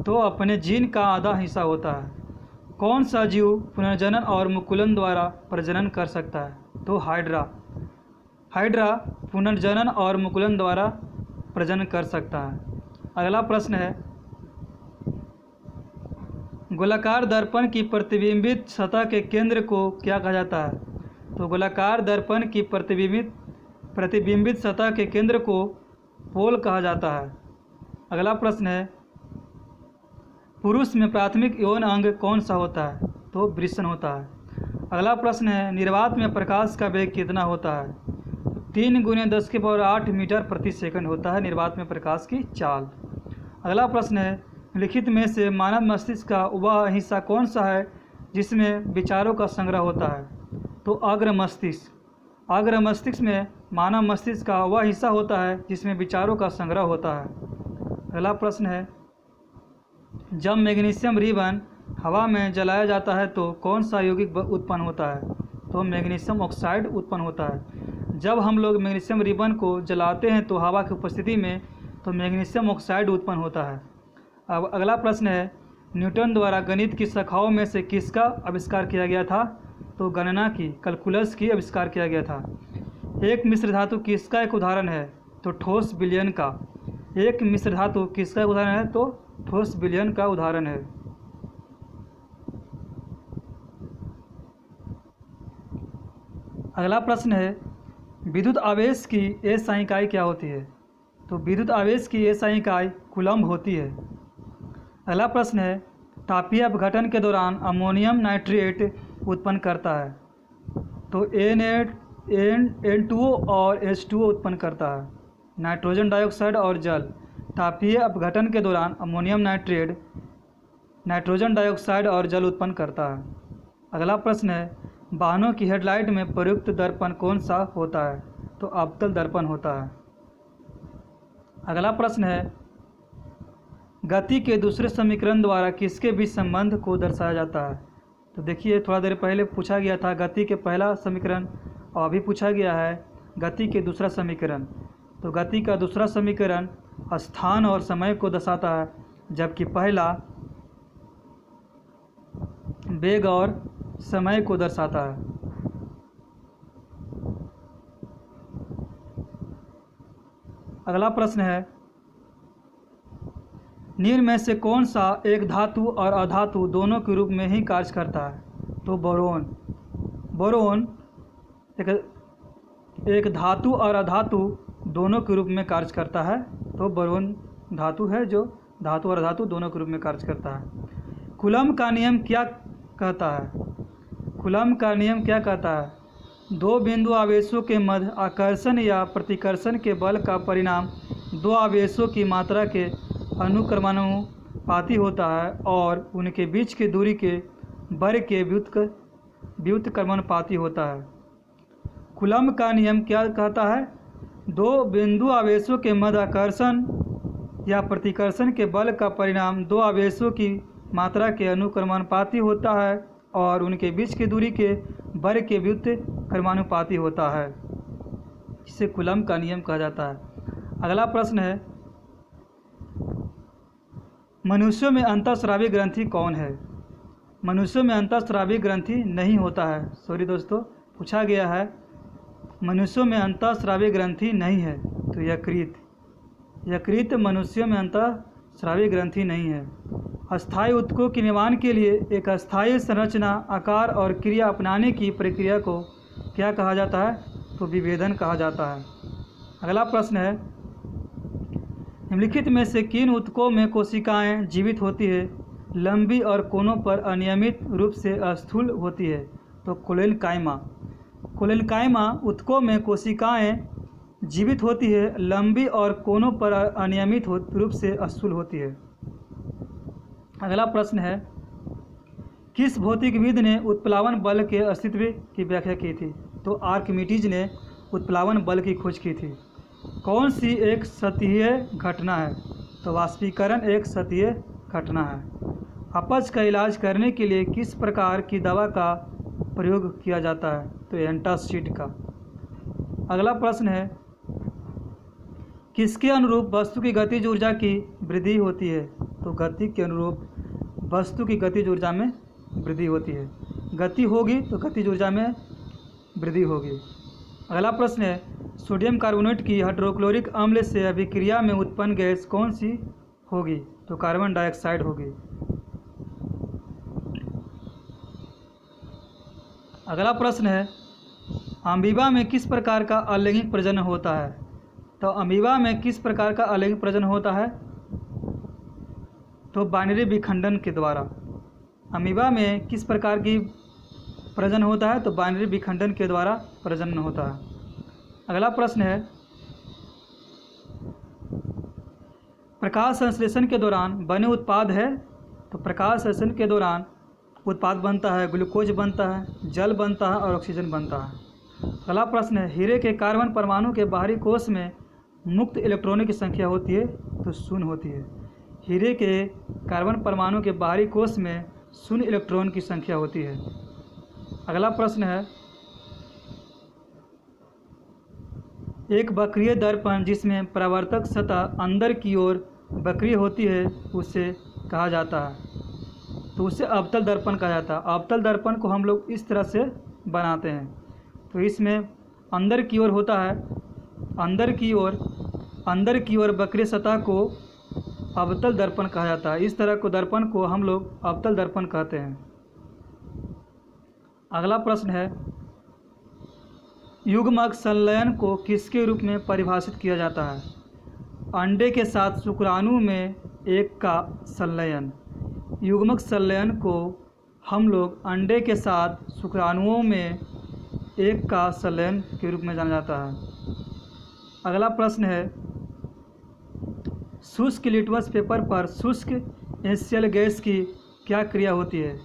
तो अपने जीन का आधा हिस्सा होता है। कौन सा जीव पुनर्जनन और मुकुलन द्वारा प्रजनन कर सकता है? तो हाइड्रा पुनर्जनन और मुकुलन द्वारा प्रजनन कर सकता है। अगला प्रश्न है, गोलाकार दर्पण की प्रतिबिंबित सतह के केंद्र को क्या कहा जाता है? तो गोलाकार दर्पण की प्रतिबिंबित सतह के केंद्र को पोल कहा जाता है। अगला प्रश्न है, पुरुष में प्राथमिक यौन अंग कौन सा होता है? तो वृषण होता है। अगला प्रश्न है, निर्वात में प्रकाश का वेग कितना होता है? 3 × 10⁸ मीटर प्रति सेकंड होता है निर्वात में प्रकाश की चाल। अगला प्रश्न है, लिखित में से मानव मस्तिष्क का वह हिस्सा कौन सा है जिसमें विचारों का संग्रह होता है? तो अग्र मस्तिष्क में मानव मस्तिष्क का वह हिस्सा होता है जिसमें विचारों का संग्रह होता है। अगला प्रश्न है, जब मैग्नीशियम रिबन हवा में जलाया जाता है तो कौन सा यौगिक उत्पन्न होता है? तो मैग्नीशियम ऑक्साइड उत्पन्न होता है। जब हम लोग मैग्नीशियम रिबन को जलाते हैं तो हवा की उपस्थिति में तो मैग्नीशियम ऑक्साइड उत्पन्न होता है। अब अगला प्रश्न है, न्यूटन द्वारा गणित की शाखाओं में से किसका आविष्कार किया गया था? तो गणना की कैलकुलस की आविष्कार किया गया था। एक मिश्र धातु किसका एक उदाहरण है? तो ठोस विलयन का। एक मिश्र धातु किसका उदाहरण है? तो ठोस विलयन का उदाहरण है। अगला प्रश्न है, विद्युत आवेश की एसआई इकाई क्या होती है? तो विद्युत आवेश की एसआई इकाई कूलम्ब होती है। अगला प्रश्न है, तापीय अपघटन के दौरान अमोनियम नाइट्रेट उत्पन्न करता है? तो N2O और H2O उत्पन्न करता है। नाइट्रोजन डाइऑक्साइड और जल। तापीय अपघटन के दौरान अमोनियम नाइट्रेट नाइट्रोजन डाइऑक्साइड और जल उत्पन्न करता है। अगला प्रश्न है, वाहनों की हेडलाइट में प्रयुक्त दर्पण कौन सा होता है? तो अवतल दर्पण होता है। अगला प्रश्न है, गति के दूसरे समीकरण द्वारा किसके बीच संबंध को दर्शाया जाता है? तो देखिए, थोड़ा देर पहले पूछा गया था गति के पहला समीकरण और अभी पूछा गया है गति के दूसरा समीकरण। तो गति का दूसरा समीकरण स्थान और समय को दर्शाता है, जबकि पहला वेग और समय को दर्शाता है। अगला प्रश्न है, निम्न में से कौन सा एक धातु और अधातु दोनों के रूप में ही कार्य करता है? तो बोरोन एक धातु और अधातु दोनों के रूप में कार्य करता है। तो बोरोन धातु है जो धातु और अधातु दोनों के रूप में कार्य करता है। कूलम्ब का नियम क्या कहता है? कूलम्ब का नियम क्या कहता है? दो बिंदु आवेशों के मध्य आकर्षण या प्रतिकर्षण के बल का परिणाम दो आवेशों की मात्रा के अनुक्रमानुपाती होता है और उनके बीच की दूरी के वर्ग के व्युत्क्रमानुपाती होता है। कूलम्ब का नियम क्या कहता है? दो बिंदु आवेशों के मध्य आकर्षण या प्रतिकर्षण के बल का परिणाम दो आवेशों की मात्रा के अनुक्रमानुपाती होता है और उनके बीच की दूरी के वर्ग के व्युत्क्रमानुपाती होता है, जिसे कूलम्ब का नियम कहा जाता है। अगला प्रश्न है, मनुष्यों में अंतःस्रावी ग्रंथि कौन है? मनुष्यों में अंतःस्रावी ग्रंथि नहीं होता है। सॉरी दोस्तों, पूछा गया है मनुष्यों में अंतःस्रावी ग्रंथि नहीं है, तो यकृत। यकृत मनुष्यों में अंतःस्रावी ग्रंथि नहीं है। अस्थायी ऊतकों के निर्माण के लिए एक अस्थायी संरचना, आकार और क्रिया अपनाने की प्रक्रिया को क्या कहा जाता है? तो विभेदन कहा जाता है। अगला प्रश्न है, निम्नलिखित में से किन ऊतकों में कोशिकाएं जीवित होती है, लंबी और कोनों पर अनियमित रूप से स्थूल होती है? तो कोलेनकाइमा। कोलेनकाइमा ऊतकों में कोशिकाएं जीवित होती है, लंबी और कोनों पर अनियमित रूप से स्थूल होती है। अगला प्रश्न है, किस भौतिकविद ने उत्प्लावन बल के अस्तित्व की व्याख्या की थी? तो आर्किमिडीज ने उत्प्लावन बल की खोज की थी। कौन सी एक सतहीय घटना है? तो वाष्पीकरण एक सतहीय घटना है। अपच का इलाज करने के लिए किस प्रकार की दवा का प्रयोग किया जाता है? तो एंटासिड का। अगला प्रश्न है, किसके अनुरूप वस्तु की गतिज ऊर्जा की वृद्धि होती है? तो गति के अनुरूप वस्तु की गतिज ऊर्जा में वृद्धि होती है। गति होगी तो गतिज ऊर्जा में वृद्धि होगी। अगला प्रश्न है, सोडियम कार्बोनेट की हाइड्रोक्लोरिक अम्ल से अभिक्रिया में उत्पन्न गैस कौन सी होगी? तो कार्बन डाइऑक्साइड होगी। अगला प्रश्न है, अमीबा में किस प्रकार का अलैंगिक प्रजनन होता है? तो अमीबा में किस प्रकार का अलैंगिक प्रजनन होता है? तो बाइनरी विखंडन के द्वारा। अमीबा में किस प्रकार की प्रजनन होता है? तो बाइनरी विखंडन के द्वारा प्रजनन होता है। अगला प्रश्न है, प्रकाश संश्लेषण के दौरान बने उत्पाद है? तो प्रकाश संश्लेषण के दौरान उत्पाद बनता है, ग्लूकोज बनता है, जल बनता है और ऑक्सीजन बनता है। अगला प्रश्न है, हीरे के कार्बन परमाणु के बाहरी कोश में मुक्त इलेक्ट्रॉनों की संख्या होती है? तो शून्य होती है। हीरे के कार्बन परमाणु के बाहरी कोश में शून्य इलेक्ट्रॉन की संख्या होती है। अगला प्रश्न है, एक वक्रीय दर्पण जिसमें परावर्तक सतह अंदर की ओर वक्रीय होती है उसे कहा जाता है? तो उसे अवतल दर्पण कहा जाता है। अवतल दर्पण को हम लोग इस तरह से बनाते हैं। तो इसमें अंदर की ओर होता है, अंदर की ओर वक्रीय सतह को अवतल दर्पण कहा जाता है। इस तरह को दर्पण को हम लोग अवतल दर्पण कहते हैं। अगला प्रश्न है, युग्मक संलयन को किसके रूप में परिभाषित किया जाता है? अंडे के साथ शुक्राणु में एक का संलयन। युग्मक संलयन को हम लोग अंडे के साथ शुक्राणुओं में एक का संलयन के रूप में जाना जाता है। अगला प्रश्न है, शुष्क लिटमस पेपर पर शुष्क एशियल गैस की क्या क्रिया होती है?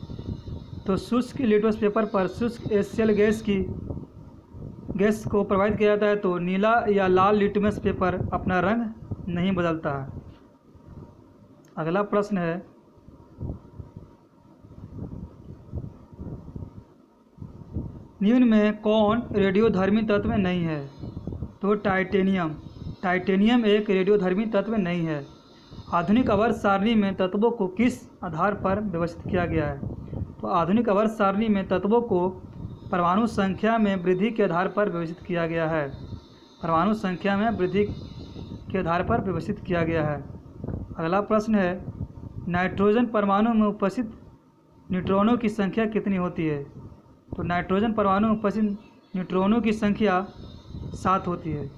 तो शुष्क लिटमस पेपर पर शुष्क एशियल गैस को प्रभावित किया जाता है तो नीला या लाल लिटमस पेपर अपना रंग नहीं बदलता है। अगला प्रश्न है, निम्न में कौन रेडियोधर्मी तत्व नहीं है? तो टाइटेनियम। टाइटेनियम एक रेडियोधर्मी तत्व नहीं है। आधुनिक आवर्त सारणी में तत्वों को किस आधार पर व्यवस्थित किया गया है? तो आधुनिक आवर्त सारणी में तत्वों को परमाणु संख्या में वृद्धि के आधार पर व्यवस्थित किया गया है। परमाणु संख्या में वृद्धि के आधार पर व्यवस्थित किया गया है। अगला प्रश्न है, नाइट्रोजन परमाणु में उपस्थित न्यूट्रॉनों की संख्या कितनी होती है? तो नाइट्रोजन परमाणु में उपस्थित न्यूट्रॉनों की संख्या 7 होती है।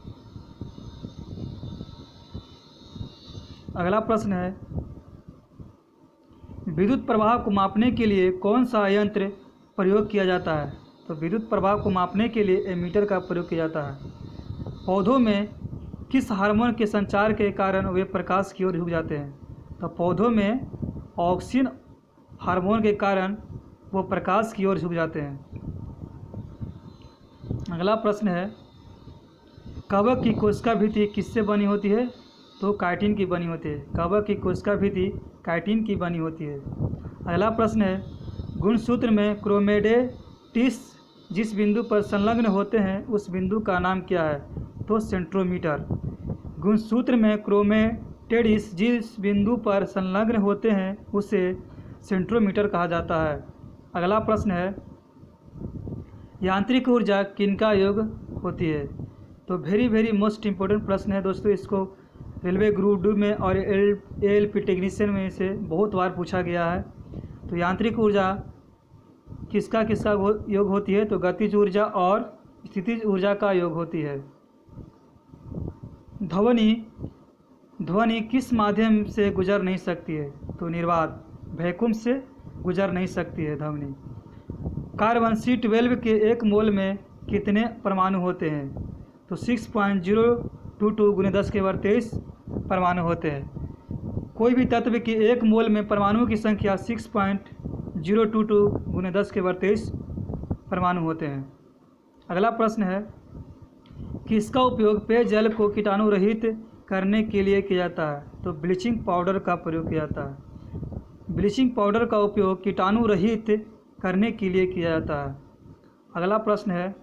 अगला प्रश्न है, विद्युत प्रवाह को मापने के लिए कौन सा यंत्र प्रयोग किया जाता है? तो विद्युत प्रवाह को मापने के लिए एमीटर का प्रयोग किया जाता है। पौधों में किस हार्मोन के संचार के कारण वे प्रकाश की ओर झुक जाते हैं? तो पौधों में ऑक्सिन हार्मोन के कारण वो प्रकाश की ओर झुक जाते हैं। अगला प्रश्न है, कवक की कोशिका भित्ति किससे बनी होती है? तो काइटिन की बनी होती है। कवक की कोशिका भित्ति काइटिन की बनी होती है। अगला प्रश्न है, गुणसूत्र में क्रोमेडेटिस जिस बिंदु पर संलग्न होते हैं उस बिंदु का नाम क्या है? तो सेंट्रोमीटर। गुणसूत्र में क्रोमेटेडिस जिस बिंदु पर संलग्न होते हैं उसे सेंट्रोमीटर कहा जाता है। अगला प्रश्न है, यांत्रिक ऊर्जा किनका योग होती है? तो वेरी मोस्ट इम्पोर्टेंट प्रश्न है दोस्तों, इसको रेलवे ग्रुप डी में और एएलपी टेक्नीशियन में से बहुत बार पूछा गया है। तो यांत्रिक ऊर्जा किसका योग होती है? तो गतिज ऊर्जा और स्थितिज ऊर्जा का योग होती है। ध्वनि किस माध्यम से गुजर नहीं सकती है? तो निर्वात, वैक्यूम से गुजर नहीं सकती है ध्वनि। कार्बन C12 के एक मोल में कितने परमाणु होते हैं? तो 6.022 × 10⁻23 परमाणु होते हैं। कोई भी तत्व के एक मोल में परमाणुओं की संख्या 6.022 × 10⁻23 परमाणु होते हैं। अगला प्रश्न है कि इसका उपयोग पेयजल को कीटाणु रहित करने के लिए किया जाता है? तो ब्लीचिंग पाउडर का प्रयोग किया जाता है। ब्लीचिंग पाउडर का उपयोग कीटाणु रहित करने के लिए किया जाता है। अगला प्रश्न है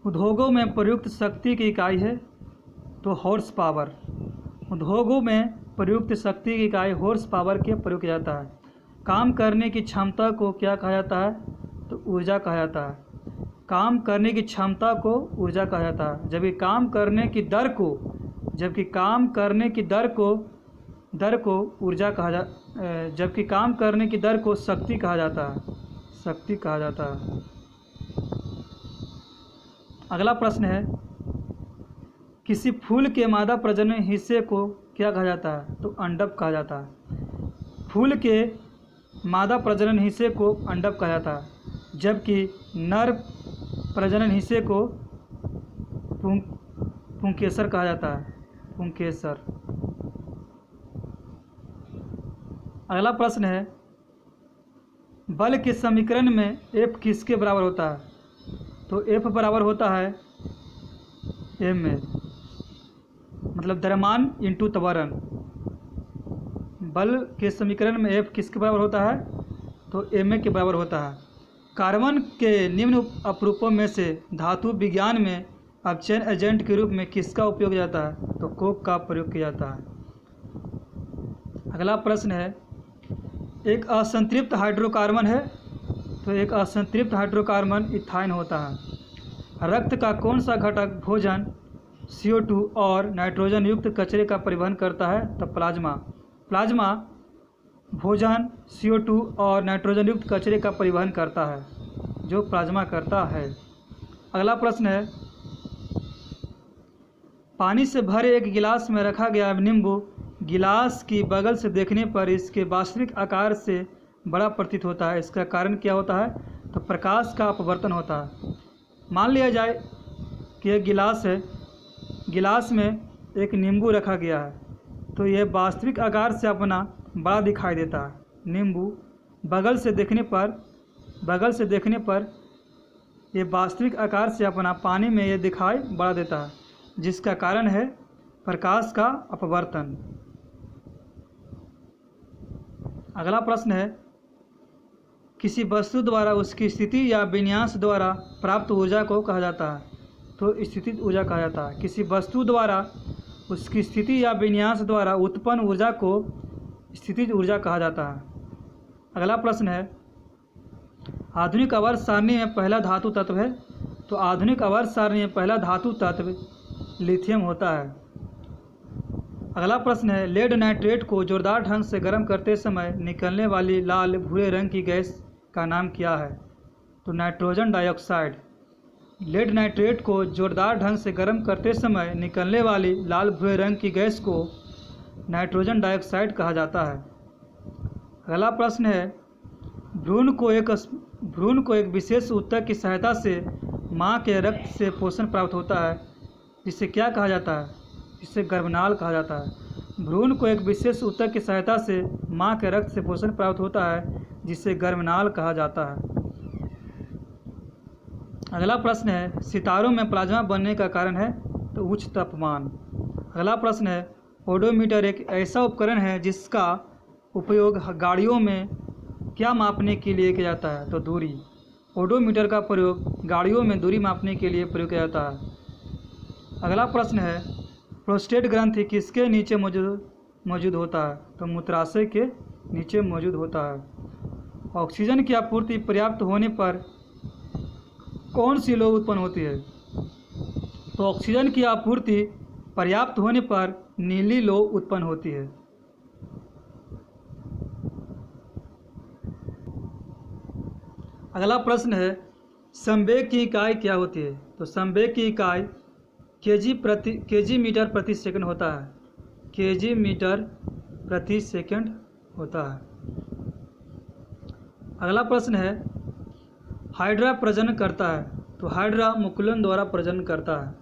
उद्योगों में प्रयुक्त शक्ति की इकाई है? तो हॉर्स पावर। उद्योगों में प्रयुक्त शक्ति की इकाई हॉर्स पावर के प्रयोग किया जाता है। काम करने की क्षमता को क्या कहा जाता है? तो ऊर्जा कहा जाता है। काम करने की क्षमता को ऊर्जा कहा जाता है, जबकि काम करने की दर को ऊर्जा कहा जबकि काम करने की दर को शक्ति कहा जाता है। अगला प्रश्न है किसी फूल के मादा प्रजनन हिस्से को क्या कहा जाता है? तो अंडक कहा जाता है। फूल के मादा प्रजनन हिस्से को अंडक कहा जाता है, जबकि नर प्रजनन हिस्से को पुंकेसर कहा जाता है। पुंकेसर। अगला प्रश्न है बल के समीकरण में F किसके बराबर होता है? तो F बराबर होता है m में, मतलब द्रव्यमान इंटू त्वरण। बल के समीकरण में F किसके बराबर होता है? तो ma के बराबर होता है। कार्बन के निम्न अपरूपों में से धातु विज्ञान में अपचयन एजेंट के रूप में किसका उपयोग किया जाता है? तो कोक का प्रयोग किया जाता है। अगला प्रश्न है एक असंतृप्त हाइड्रोकार्बन है? तो एक असंतृप्त हाइड्रोकार्बन इथाइन होता है। रक्त का कौन सा घटक भोजन, CO2 और नाइट्रोजन युक्त कचरे का परिवहन करता है? तो प्लाज्मा। प्लाज्मा भोजन, CO2 और नाइट्रोजन युक्त कचरे का परिवहन करता है, जो प्लाज्मा करता है। अगला प्रश्न है पानी से भरे एक गिलास में रखा गया नींबू गिलास की बगल से देखने पर इसके वास्तविक आकार से बड़ा प्रतीत होता है। इसका कारण क्या होता है? तो प्रकाश का अपवर्तन होता है। मान लिया जाए कि एक गिलास है, गिलास में एक नींबू रखा गया है, तो यह वास्तविक आकार से अपना बड़ा दिखाई देता है। नींबू बगल से देखने पर ये वास्तविक आकार से अपना पानी में ये दिखाई बड़ा देता है, जिसका कारण है प्रकाश का अपवर्तन। अगला प्रश्न है किसी वस्तु द्वारा उसकी स्थिति या विन्यास द्वारा प्राप्त ऊर्जा को कहा जाता है? तो स्थितिज ऊर्जा कहा जाता है। किसी वस्तु द्वारा उसकी स्थिति या विन्यास द्वारा उत्पन्न ऊर्जा को स्थितिज ऊर्जा कहा जाता है। अगला प्रश्न है आधुनिक आवर्त सारणी में पहला धातु तत्व है? तो आधुनिक आवर्त सारणी में पहला धातु तत्व लिथियम होता है। अगला प्रश्न है लेड नाइट्रेट को जोरदार ढंग से गर्म करते समय निकलने वाली लाल भूरे रंग की गैस का नाम क्या है? तो नाइट्रोजन डाइऑक्साइड। लेड नाइट्रेट को जोरदार ढंग से गर्म करते समय निकलने वाली लाल भूरे रंग की गैस को नाइट्रोजन डाइऑक्साइड कहा जाता है। अगला प्रश्न है भ्रूण को एक विशेष ऊतक की सहायता से माँ के रक्त से पोषण प्राप्त होता है, जिसे क्या कहा जाता है? जिसे गर्भनाल कहा जाता है। भ्रूण को एक विशेष ऊतक की सहायता से माँ के रक्त से पोषण प्राप्त होता है, जिसे गर्भनाल कहा जाता है। अगला प्रश्न है सितारों में प्लाज्मा बनने का कारण है? तो उच्च तापमान। अगला प्रश्न है ओडोमीटर एक ऐसा उपकरण है जिसका उपयोग गाड़ियों में क्या मापने के लिए किया जाता है? तो दूरी। ओडोमीटर का प्रयोग गाड़ियों में दूरी मापने के लिए प्रयोग किया जाता है। अगला प्रश्न है प्रोस्टेट ग्रंथि किसके नीचे मौजूद होता है? तो मूत्राशय के नीचे मौजूद होता है। ऑक्सीजन की आपूर्ति पर्याप्त होने पर कौन सी लौ उत्पन्न होती है? तो ऑक्सीजन की आपूर्ति पर्याप्त होने पर नीली लौ उत्पन्न होती है। अगला प्रश्न है, संवेग की इकाई क्या होती है? तो संवेग की इकाई केजी मीटर प्रति सेकंड होता है। केजी मीटर प्रति सेकंड होता है। अगला प्रश्न है, हाइड्रा प्रजनन करता है? तो हाइड्रा मुकुलन द्वारा प्रजनन करता है।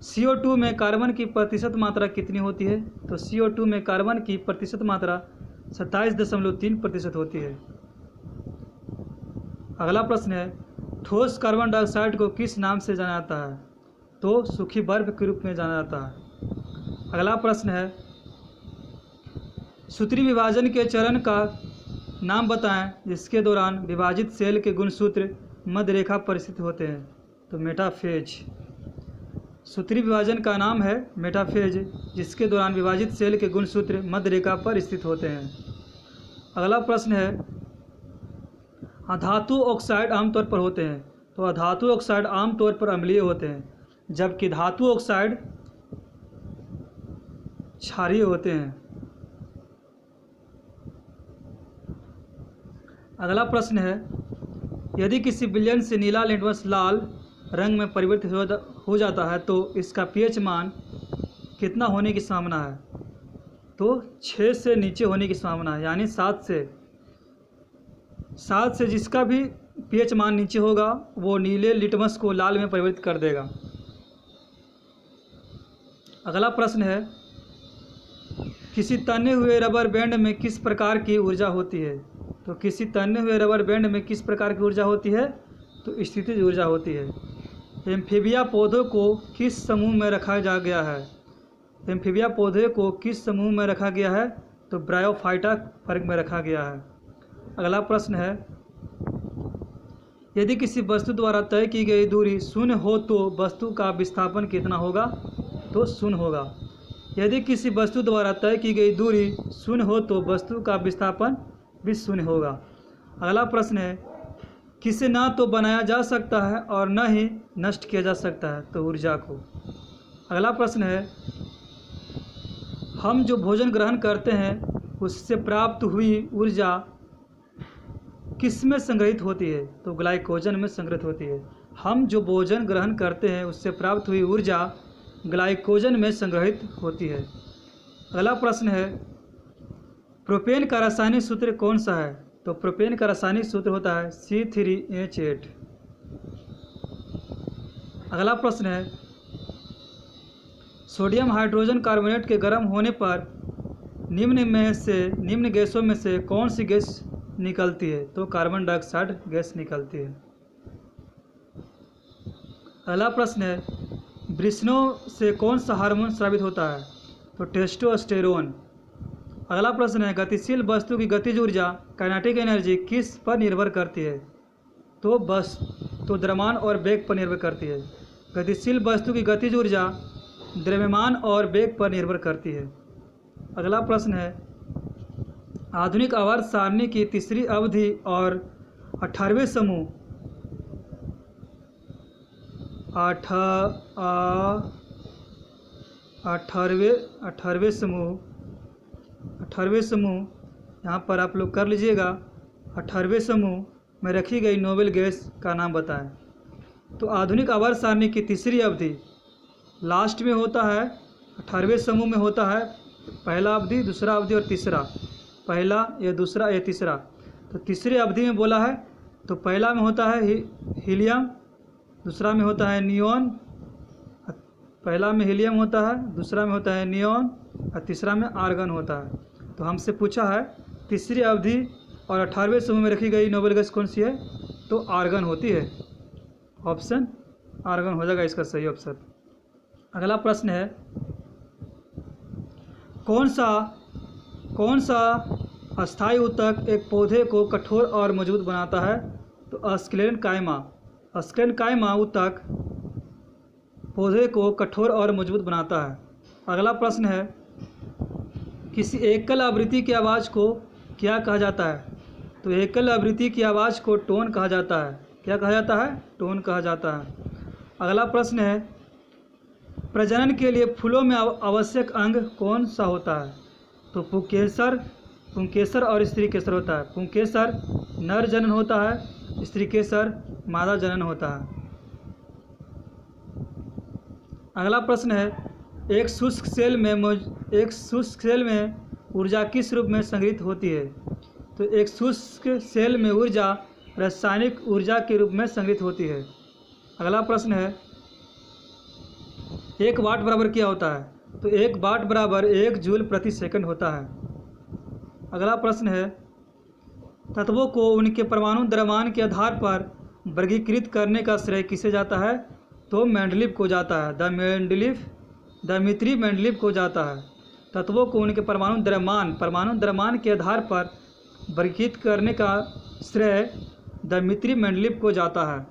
CO2 में कार्बन की प्रतिशत मात्रा कितनी होती है? तो CO2 में कार्बन की प्रतिशत मात्रा 27.3% होती है। अगला प्रश्न है, ठोस कार्बन डाइऑक्साइड को किस नाम से जाना जाता है? तो सूखी बर्फ के रूप में जाना जाता है। अगला प्रश्न है, सूत्री विभाजन के चरण का नाम बताएं जिसके दौरान विभाजित सेल के गुणसूत्र मध्य रेखा पर स्थित होते हैं। तो मेटाफेज। सूत्री विभाजन का नाम है मेटाफेज, जिसके दौरान विभाजित सेल के गुणसूत्र मध्य रेखा पर स्थित होते हैं। अगला प्रश्न है, अधातु ऑक्साइड आमतौर पर होते हैं? तो अधातु ऑक्साइड आमतौर पर अम्लीय होते हैं, जबकि धातु ऑक्साइड क्षारीय होते हैं। अगला प्रश्न है, यदि किसी विलयन से नीला लिटमस लाल रंग में परिवर्तित हो जाता है तो इसका pH मान कितना होने की संभावना है? तो 6 से नीचे होने की संभावना है, यानी 7 से जिसका भी pH मान नीचे होगा वो नीले लिटमस को लाल में परिवर्तित कर देगा। अगला प्रश्न है, किसी तने हुए रबर बैंड में किस प्रकार की ऊर्जा होती है? तो किसी तने हुए रबर बैंड में किस प्रकार की ऊर्जा होती है? तो स्थितिज ऊर्जा होती है। एम्फीबिया पौधों को किस समूह में रखा गया है? एम्फीबिया पौधे को किस समूह में रखा गया है? तो ब्रायोफाइटा वर्ग में रखा गया है। अगला प्रश्न है, यदि किसी वस्तु द्वारा तय की गई दूरी शून्य हो तो वस्तु का विस्थापन कितना होगा? तो शून्य होगा। यदि किसी वस्तु द्वारा तय की गई दूरी शून्य हो तो वस्तु का विस्थापन भी शून्य होगा। अगला प्रश्न है, किसे ना तो बनाया जा सकता है और न ही नष्ट किया जा सकता है? तो ऊर्जा को। अगला प्रश्न है, हम जो भोजन ग्रहण करते हैं उससे प्राप्त हुई ऊर्जा किस में संग्रहित होती है? तो ग्लाइकोजन में संग्रहित होती है। हम जो भोजन ग्रहण करते हैं उससे प्राप्त हुई ऊर्जा ग्लाइकोजन में संग्रहित होती है। अगला प्रश्न है, प्रोपेन का रासायनिक सूत्र कौन सा है? तो प्रोपेन का रासायनिक सूत्र होता है C3H8। अगला प्रश्न है, सोडियम हाइड्रोजन कार्बोनेट के गर्म होने पर निम्न गैसों में से कौन सी गैस निकलती है? तो कार्बन डाइऑक्साइड गैस निकलती है। अगला प्रश्न है, वृषणों से कौन सा हार्मोन स्रावित होता है? तो टेस्टोस्टेरोन। अगला प्रश्न है, गतिशील वस्तु की गतिज ऊर्जा काइनेटिक एनर्जी किस पर निर्भर करती है? तो द्रव्यमान और वेग पर निर्भर करती है। गतिशील वस्तु की गतिज ऊर्जा द्रव्यमान और वेग पर निर्भर करती है। अगला प्रश्न है, आधुनिक आवर्त सारणी की तीसरी अवधि और 18वें समूह 18वें समूह यहाँ पर आप लोग कर लीजिएगा। 18वें समूह में रखी गई नोबेल गैस का नाम बताएं। तो आधुनिक आवर्त सारणी की तीसरी अवधि लास्ट में होता है, 18वें समूह में होता है पहला अवधि, दूसरा अवधि और तीसरा। पहला या दूसरा या तीसरा। तो तीसरी अवधि में बोला है तो पहला में होता है हीलियम, दूसरा में होता है नियॉन, पहला में हीलियम होता है, दूसरा में होता है नियॉन और तीसरा में आर्गन होता है। तो हमसे पूछा है तीसरी अवधि और 18वें समूह में रखी गई नोबेल गैस कौन सी है? तो आर्गन होती है। ऑप्शन आर्गन हो जाएगा इसका सही ऑप्शन। अगला प्रश्न है, कौन सा अस्थायी ऊतक एक पौधे को कठोर और मजबूत बनाता है? तो स्क्लेरेनकाइमा ऊतक पौधे को कठोर और मजबूत बनाता है। अगला प्रश्न है, किसी एकल आवृत्ति की आवाज़ को क्या कहा जाता है? तो एकल आवृत्ति की आवाज़ को टोन कहा जाता है। क्या कहा जाता है? टोन कहा जाता है। अगला प्रश्न है, प्रजनन के लिए फूलों में आवश्यक अंग कौन सा होता है? तो पुंकेसर और स्त्री केसर होता है। पुंकेसर नर जनन होता है, स्त्री केसर मादा जनन होता है। अगला प्रश्न है, एक शुष्क सेल में ऊर्जा किस रूप में संग्रहित होती है? तो एक शुष्क सेल में ऊर्जा रासायनिक ऊर्जा के रूप में संग्रहित होती है। अगला प्रश्न है, 1 वाट बराबर क्या होता है? तो 1 वाट बराबर 1 जूल प्रति सेकंड होता है। अगला प्रश्न है, तत्वों को उनके परमाणु द्रव्यमान के आधार पर वर्गीकृत करने का श्रेय किसे जाता है? तो मेंडलीव को जाता है। दमित्री मेंडलीव को जाता है। तत्वों को उनके परमाणु द्रव्यमान के आधार पर वर्गीकृत करने का श्रेय दमित्री मेंडलीव को जाता है।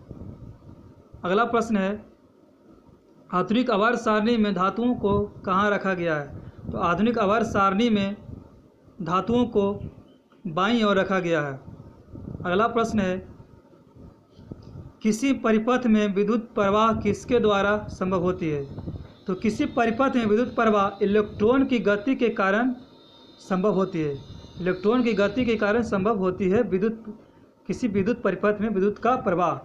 अगला प्रश्न है, आधुनिक आवर्त सारणी में धातुओं को कहाँ रखा गया है? तो आधुनिक आवर्त सारणी में धातुओं को बाईं ओर रखा गया है। अगला प्रश्न है, किसी परिपथ में विद्युत प्रवाह किसके द्वारा संभव होती है? तो किसी परिपथ में विद्युत प्रवाह इलेक्ट्रॉन की गति के कारण संभव होती है। इलेक्ट्रॉन की गति के कारण संभव होती है किसी विद्युत परिपथ में विद्युत का प्रवाह।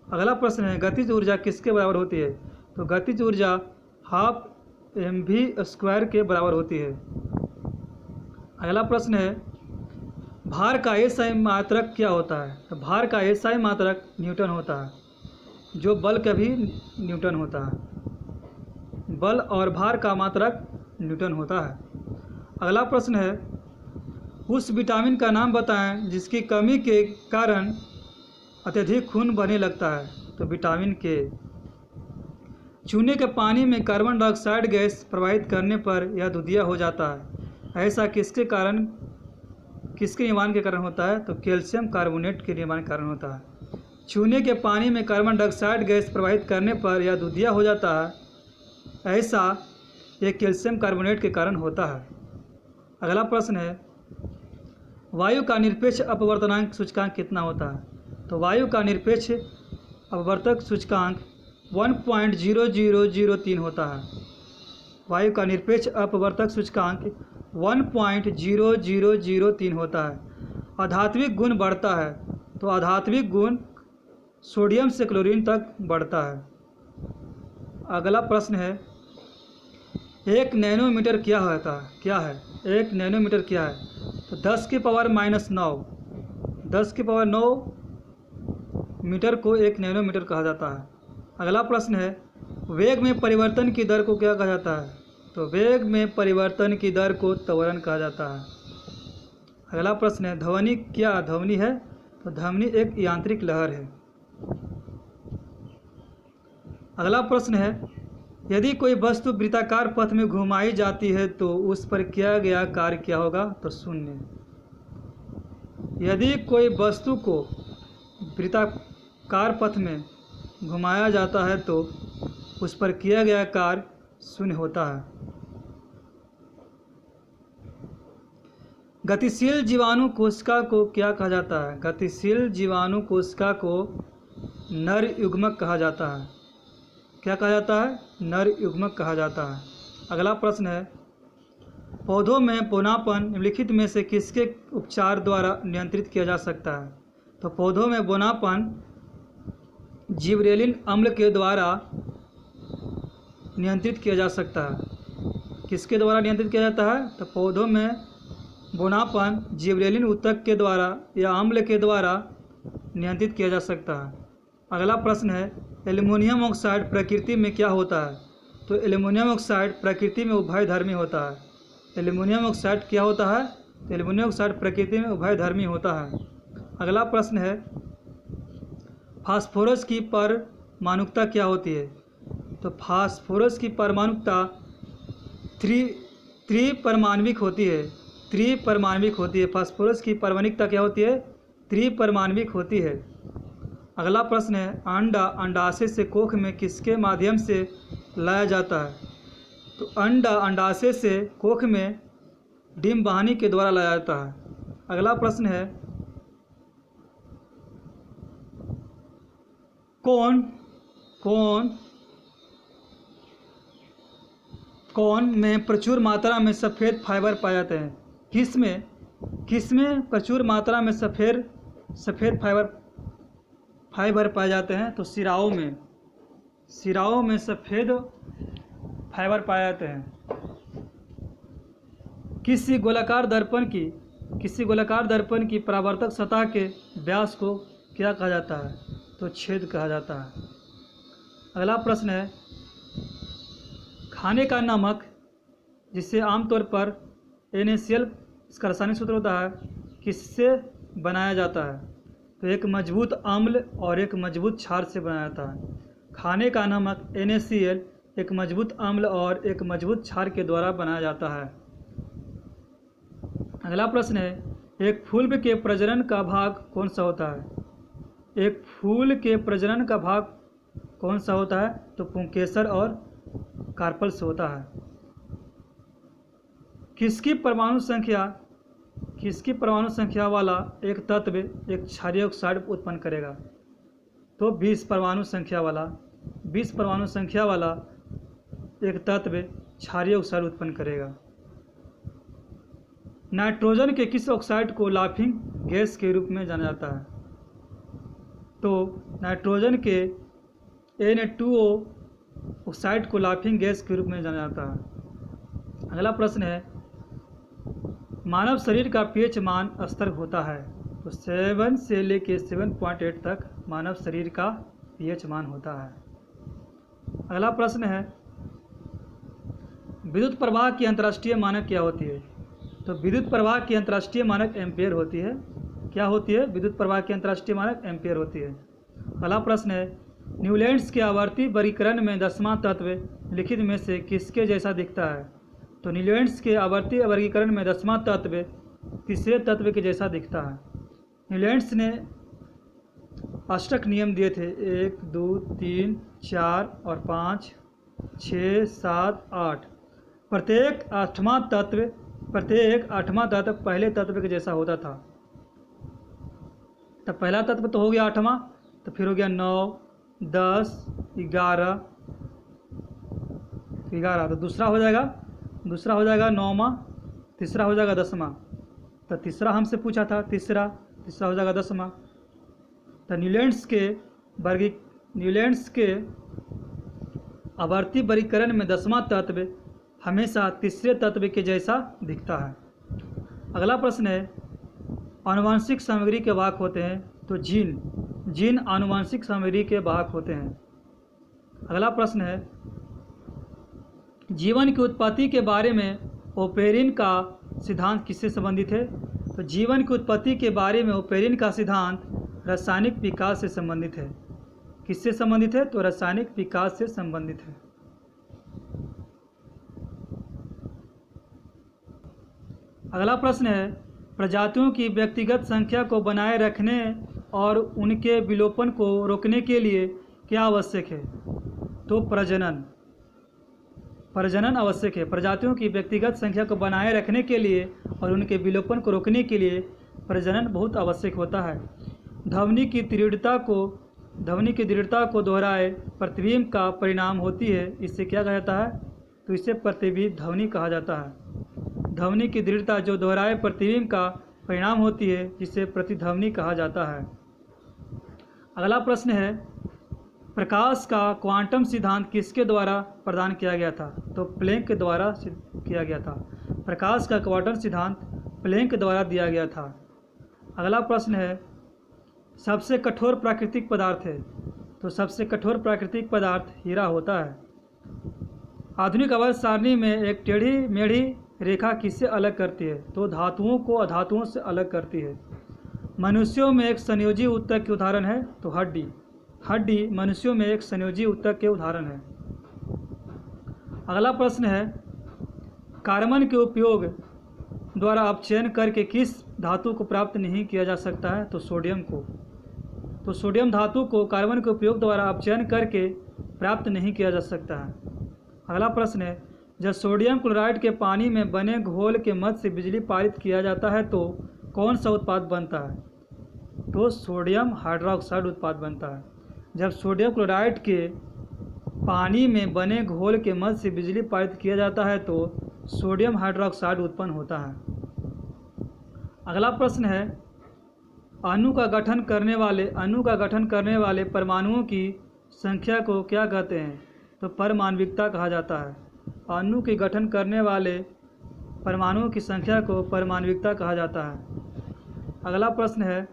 अगला प्रश्न है, गतिज ऊर्जा किसके बराबर होती है? तो गतिज ऊर्जा 12 mv² के बराबर होती है। अगला प्रश्न है, भार का एसआई मात्रक क्या होता है? तो भार का एसआई मात्रक न्यूटन होता है, जो बल का भी न्यूटन होता है। बल और भार का मात्रक न्यूटन होता है। अगला प्रश्न है, उस विटामिन का नाम बताएं जिसकी कमी के कारण अत्यधिक खून बहने लगता है। तो विटामिन के। चूने के पानी में कार्बन डाइऑक्साइड गैस प्रवाहित करने पर यह दूधिया हो जाता है। ऐसा किसके निर्माण के कारण होता है? तो कैल्शियम कार्बोनेट के निर्माण के कारण होता है। चूने के पानी में कार्बन डाइऑक्साइड गैस प्रवाहित करने पर यह दूधिया हो जाता है। ऐसा यह कैल्शियम कार्बोनेट के कारण होता है। अगला प्रश्न है, वायु का निरपेक्ष अपवर्तनांक सूचकांक कितना होता है? तो वायु का निरपेक्ष अपवर्तक सूचकांक 1.0003 होता है। वायु का निरपेक्ष अपवर्तक सूचकांक 1.0003 होता है। आधात्विक गुण बढ़ता है, तो आधात्विक गुण सोडियम से क्लोरीन तक बढ़ता है। अगला प्रश्न है, 1 नैनोमीटर क्या है? 1 नैनोमीटर क्या है? तो 10⁻⁹ मीटर को 1 नैनोमीटर कहा जाता है। अगला प्रश्न है, वेग में परिवर्तन की दर को क्या कहा जाता है? तो वेग में परिवर्तन की दर को त्वरण कहा जाता है। अगला प्रश्न है, ध्वनि क्या ध्वनि है? तो ध्वनि एक यांत्रिक लहर है। अगला प्रश्न है, यदि कोई वस्तु वृत्ताकार पथ में घुमाई जाती है तो उस पर किया गया कार्य क्या होगा? तो शून्य। यदि कोई वस्तु को वृत्ताकार पथ में घुमाया जाता है तो उस पर किया गया कार्य शून्य होता है। गतिशील जीवाणु कोशिका को क्या कहा जाता है? गतिशील जीवाणु कोशिका को नर युग्मक कहा जाता है। क्या कहा जाता है? नर युग्मक कहा जाता है। अगला प्रश्न है, पौधों में बौनापन निम्नलिखित में से किसके उपचार द्वारा नियंत्रित किया जा सकता है? तो पौधों में बौनापन जिबरेलिन अम्ल के द्वारा नियंत्रित किया जा सकता है। किसके द्वारा नियंत्रित किया जाता है? तो पौधों में बौनापन जिबरेलिन ऊतक के द्वारा या अम्ल के द्वारा नियंत्रित किया जा सकता है। अगला प्रश्न है, एल्युमिनियम ऑक्साइड प्रकृति में क्या होता है? तो एल्युमिनियम ऑक्साइड प्रकृति में उभयधर्मी होता है। एल्युमिनियम ऑक्साइड क्या होता है? तो एल्युमिनियम ऑक्साइड प्रकृति में उभयधर्मी होता है। अगला प्रश्न है, फास्फोरस की परमाणुकता क्या होती है? तो फास्फोरस की परमाणुकता त्रिपरमाण्विक होती है। त्रिपरमाण्विक होती है। फास्फोरस की परमाणुकता क्या होती है? त्रिपरमाण्विक होती है। अगला प्रश्न है, अंडा अंडाशय से कोख में किसके माध्यम से लाया जाता है? तो अंडा अंडाशय से कोख में डिम्ब वाहिनी के द्वारा लाया जाता है। अगला प्रश्न है, कौन कौन में प्रचुर मात्रा में सफ़ेद फाइबर पाए जाते हैं? किस में प्रचुर मात्रा में सफ़ेद फाइबर पाए जाते हैं? तो सिराओं में सफ़ेद फाइबर पाए जाते हैं। किसी गोलाकार दर्पण की परावर्तक सतह के व्यास को क्या कहा जाता है? तो छेद कहा जाता है। अगला प्रश्न है, खाने का नमक जिसे आमतौर पर NaCl इसका रासायनिक सूत्र होता है, किससे बनाया जाता है? तो एक मजबूत अम्ल और एक मजबूत क्षार से बनाया जाता है। खाने का नमक NaCl एक मजबूत अम्ल और एक मजबूत क्षार के द्वारा बनाया जाता है। अगला प्रश्न है, एक फूल के प्रजनन का भाग कौन सा होता है? एक फूल के प्रजनन का भाग कौन सा होता है? तो पुंकेसर और कार्पल से होता है। किसकी परमाणु संख्या वाला एक तत्व एक क्षारीय ऑक्साइड उत्पन्न करेगा? तो 20 परमाणु संख्या वाला एक तत्व क्षारीय ऑक्साइड उत्पन्न करेगा। नाइट्रोजन के किस ऑक्साइड को लाफिंग गैस के रूप में जाना जाता है? तो नाइट्रोजन के Na2O ऑक्साइड को लाफिंग गैस के रूप में जाना जाता है। अगला प्रश्न है, मानव शरीर का pH मान स्तर होता है? तो 7 से लेके 7.8 तक मानव शरीर का pH मान होता है। अगला प्रश्न है, विद्युत प्रवाह की अंतर्राष्ट्रीय मानक क्या होती है? तो विद्युत प्रवाह की अंतर्राष्ट्रीय मानक एम्पियर होती है। क्या होती है? विद्युत प्रवाह की अंतर्राष्ट्रीय मानक एम्पियर होती है। अगला प्रश्न है, न्यूलैंड्स के आवर्ती वर्गीकरण में 10वां तत्व निम्नलिखित में से किसके जैसा दिखता है? तो न्यूलैंड्स के आवर्ती वर्गीकरण में 10वां तत्व तीसरे तत्व के जैसा दिखता है। न्यूलैंड्स ने अष्टक नियम दिए थे, 1 2 3 4 और 5 6 7 8। प्रत्येक आठवां तत्व पहले तत्व के जैसा होता था। तब पहला तत्व तो हो गया 8वां, तो फिर हो गया 9 10 11, तो दूसरा हो जाएगा 9वां, तीसरा हो जाएगा 10वां। तो तीसरा हमसे पूछा था, तीसरा हो जाएगा 10वां। तो न्यूलैंड्स के आवर्ती वर्गीकरण में 10वां तत्व हमेशा तीसरे तत्व के जैसा दिखता है। अगला प्रश्न है, आनुवंशिक सामग्री के वाहक होते हैं? तो जीन आनुवंशिक सामग्री के वाहक होते हैं। अगला प्रश्न है, जीवन की उत्पत्ति के बारे में ओपेरिन का सिद्धांत किससे संबंधित है? तो जीवन की उत्पत्ति के बारे में ओपेरिन का सिद्धांत रासायनिक विकास से संबंधित है। किससे संबंधित है? तो रासायनिक विकास से संबंधित है। अगला प्रश्न है, प्रजातियों की व्यक्तिगत संख्या को बनाए रखने और उनके विलोपन को रोकने के लिए क्या आवश्यक है? तो प्रजनन आवश्यक है। प्रजातियों की व्यक्तिगत संख्या को बनाए रखने के लिए और उनके विलोपन को रोकने के लिए प्रजनन बहुत आवश्यक होता है। ध्वनि की दृढ़ता को दोहराए प्रतिबिंब का परिणाम होती है, इससे क्या कहा जाता है? तो इसे प्रतिबिंब ध्वनि कहा जाता है। ध्वनि की दृढ़ता जो दोहराए प्रतिबिंब का परिणाम होती है, जिसे प्रतिध्वनि कहा जाता है। अगला प्रश्न है, प्रकाश का क्वांटम सिद्धांत किसके द्वारा प्रदान किया गया था? तो प्लैंक के द्वारा किया गया था। प्रकाश का क्वांटम सिद्धांत प्लैंक द्वारा दिया गया था। अगला प्रश्न है, सबसे कठोर प्राकृतिक पदार्थ है? तो सबसे कठोर प्राकृतिक पदार्थ हीरा होता है। आधुनिक आवर्त सारणी में एक टेढ़ी मेढ़ी रेखा किससे अलग करती है? तो धातुओं को अधातुओं से अलग करती है। मनुष्यों में एक संयोजी ऊतक के उदाहरण है? तो हड्डी मनुष्यों में एक संयोजी ऊतक के उदाहरण है। अगला प्रश्न है, कार्बन के उपयोग द्वारा अपचयन करके किस धातु को प्राप्त नहीं किया जा सकता है? तो सोडियम को। तो सोडियम धातु को कार्बन के उपयोग द्वारा अपचयन करके प्राप्त नहीं किया जा सकता है। अगला प्रश्न है, जब सोडियम क्लोराइड के पानी में बने घोल के मध्य से बिजली पारित किया जाता है तो कौन सा उत्पाद बनता है? तो सोडियम हाइड्रोक्साइड उत्पाद बनता है। जब सोडियम क्लोराइड के पानी में बने घोल के मध्य से बिजली पारित किया जाता है तो सोडियम हाइड्रोक्साइड उत्पन्न होता है। अगला प्रश्न है, अणु का गठन करने वाले परमाणुओं की संख्या को क्या कहते हैं? तो परमाण्विकता कहा जाता है। अणु के गठन करने वाले परमाणुओं की संख्या को परमाण्विकता कहा जाता है। अगला प्रश्न है,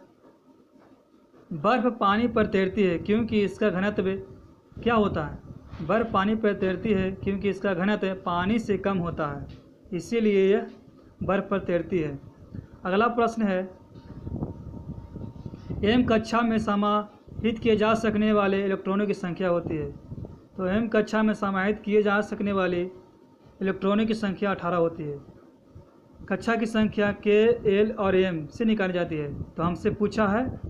बर्फ पानी पर तैरती है क्योंकि इसका घनत्व क्या होता है? बर्फ पानी पर तैरती है क्योंकि इसका घनत्व पानी से कम होता है, इसीलिए यह बर्फ पर तैरती है। अगला प्रश्न है, एम कक्षा में समाहित किए जा सकने वाले इलेक्ट्रॉनों की संख्या होती है। तो एम कक्षा में समाहित किए जा सकने वाले इलेक्ट्रॉनों की संख्या 18 होती है। कक्षा की संख्या के, एल और एम से निकाली जाती है। तो हमसे पूछा है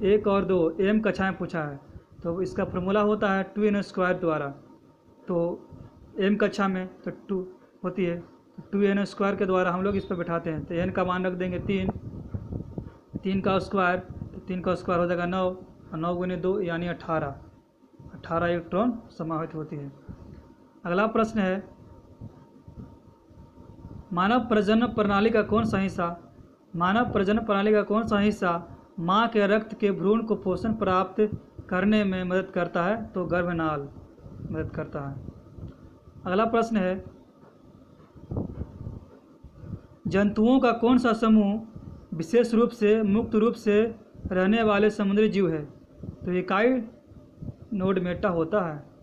1 और 2, एम कक्षा में पूछा है, तो इसका फॉर्मूला होता है 2n² द्वारा। तो एम कक्षा में तो 2 होती है, तो 2n² के द्वारा हम लोग इस पर बैठाते हैं। तो n का मान रख देंगे 3, 3 का स्क्वायर, तो 3 का स्क्वायर हो जाएगा 9, और 9 गुने 2 यानी 18 इलेक्ट्रॉन समाहित होती है। अगला प्रश्न है, मानव प्रजनन प्रणाली का कौन सा हिस्सा माँ के रक्त के भ्रूण को पोषण प्राप्त करने में मदद करता है? तो गर्भनाल मदद करता है। अगला प्रश्न है, जंतुओं का कौन सा समूह विशेष रूप से मुक्त रूप से रहने वाले समुद्री जीव है? तो एकाइनोडर्मेटा होता है।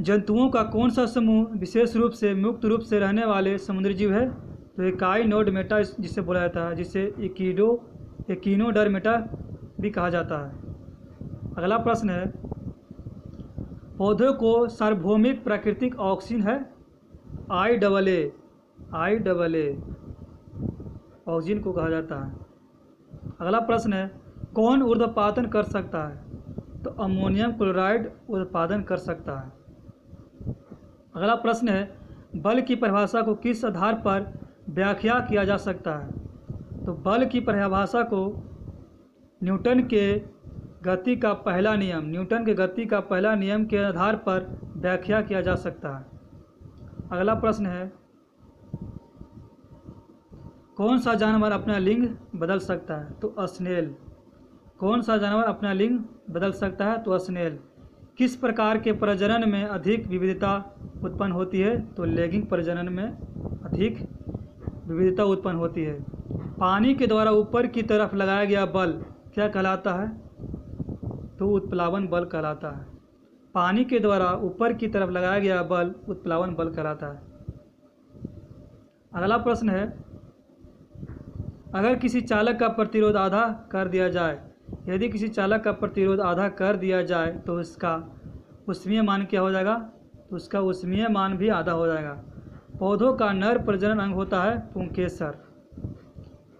जंतुओं का कौन सा समूह विशेष रूप से मुक्त रूप से रहने वाले समुद्री जीव है? तो एकाइनोडर्मेटा जिसे बोला जाता है, जिसे एकिनोडर्मेटा भी कहा जाता है। अगला प्रश्न है, पौधों को सार्वभौमिक प्राकृतिक ऑक्सीजन है IAA ऑक्सीजन को कहा जाता है। अगला प्रश्न है, कौन ऊर्ध्वपातन कर सकता है? तो अमोनियम क्लोराइड उत्पादन कर सकता है। अगला प्रश्न है, बल की परिभाषा को किस आधार पर व्याख्या किया जा सकता है? तो बल की परिभाषा को न्यूटन के गति का पहला नियम के आधार पर व्याख्या किया जा सकता है। अगला प्रश्न है, कौन सा जानवर अपना लिंग बदल सकता है? तो स्नेल। कौन सा जानवर अपना लिंग बदल सकता है? तो स्नेल। किस प्रकार के प्रजनन में अधिक विविधता उत्पन्न होती है? तो लैगिंग प्रजनन में अधिक विविधता उत्पन्न होती है। पानी के द्वारा ऊपर की तरफ लगाया गया बल क्या कहलाता है? तो उत्प्लावन बल कहलाता है। पानी के द्वारा ऊपर की तरफ लगाया गया बल उत्प्लावन बल कहलाता है। अगला प्रश्न है, अगर किसी चालक का प्रतिरोध आधा कर दिया जाए, यदि किसी चालक का प्रतिरोध आधा कर दिया जाए तो इसका ऊष्मीय मान क्या हो जाएगा? तो उसका ऊष्मीय मान भी आधा हो जाएगा। पौधों का नर प्रजनन अंग होता है पुंकेसर।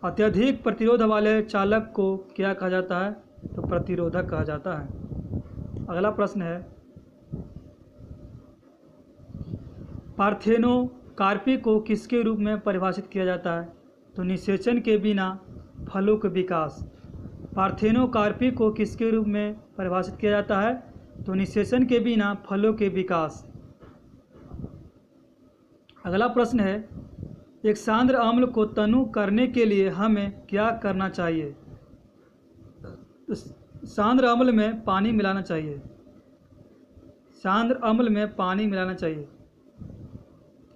अत्यधिक प्रतिरोध वाले चालक को क्या कहा जाता है? तो प्रतिरोधक कहा जाता है। अगला प्रश्न है, पार्थेनोकार्पी को किसके रूप में परिभाषित किया जाता है? तो निषेचन के बिना फलों का विकास। पार्थेनोकार्पी को किसके रूप में परिभाषित किया जाता है? तो निषेचन के बिना फलों के विकास। अगला प्रश्न है, एक सांद्र अम्ल को तनु करने के लिए हमें क्या करना चाहिए? सांद्र अम्ल में पानी मिलाना चाहिए। सांद्र अम्ल में पानी मिलाना चाहिए।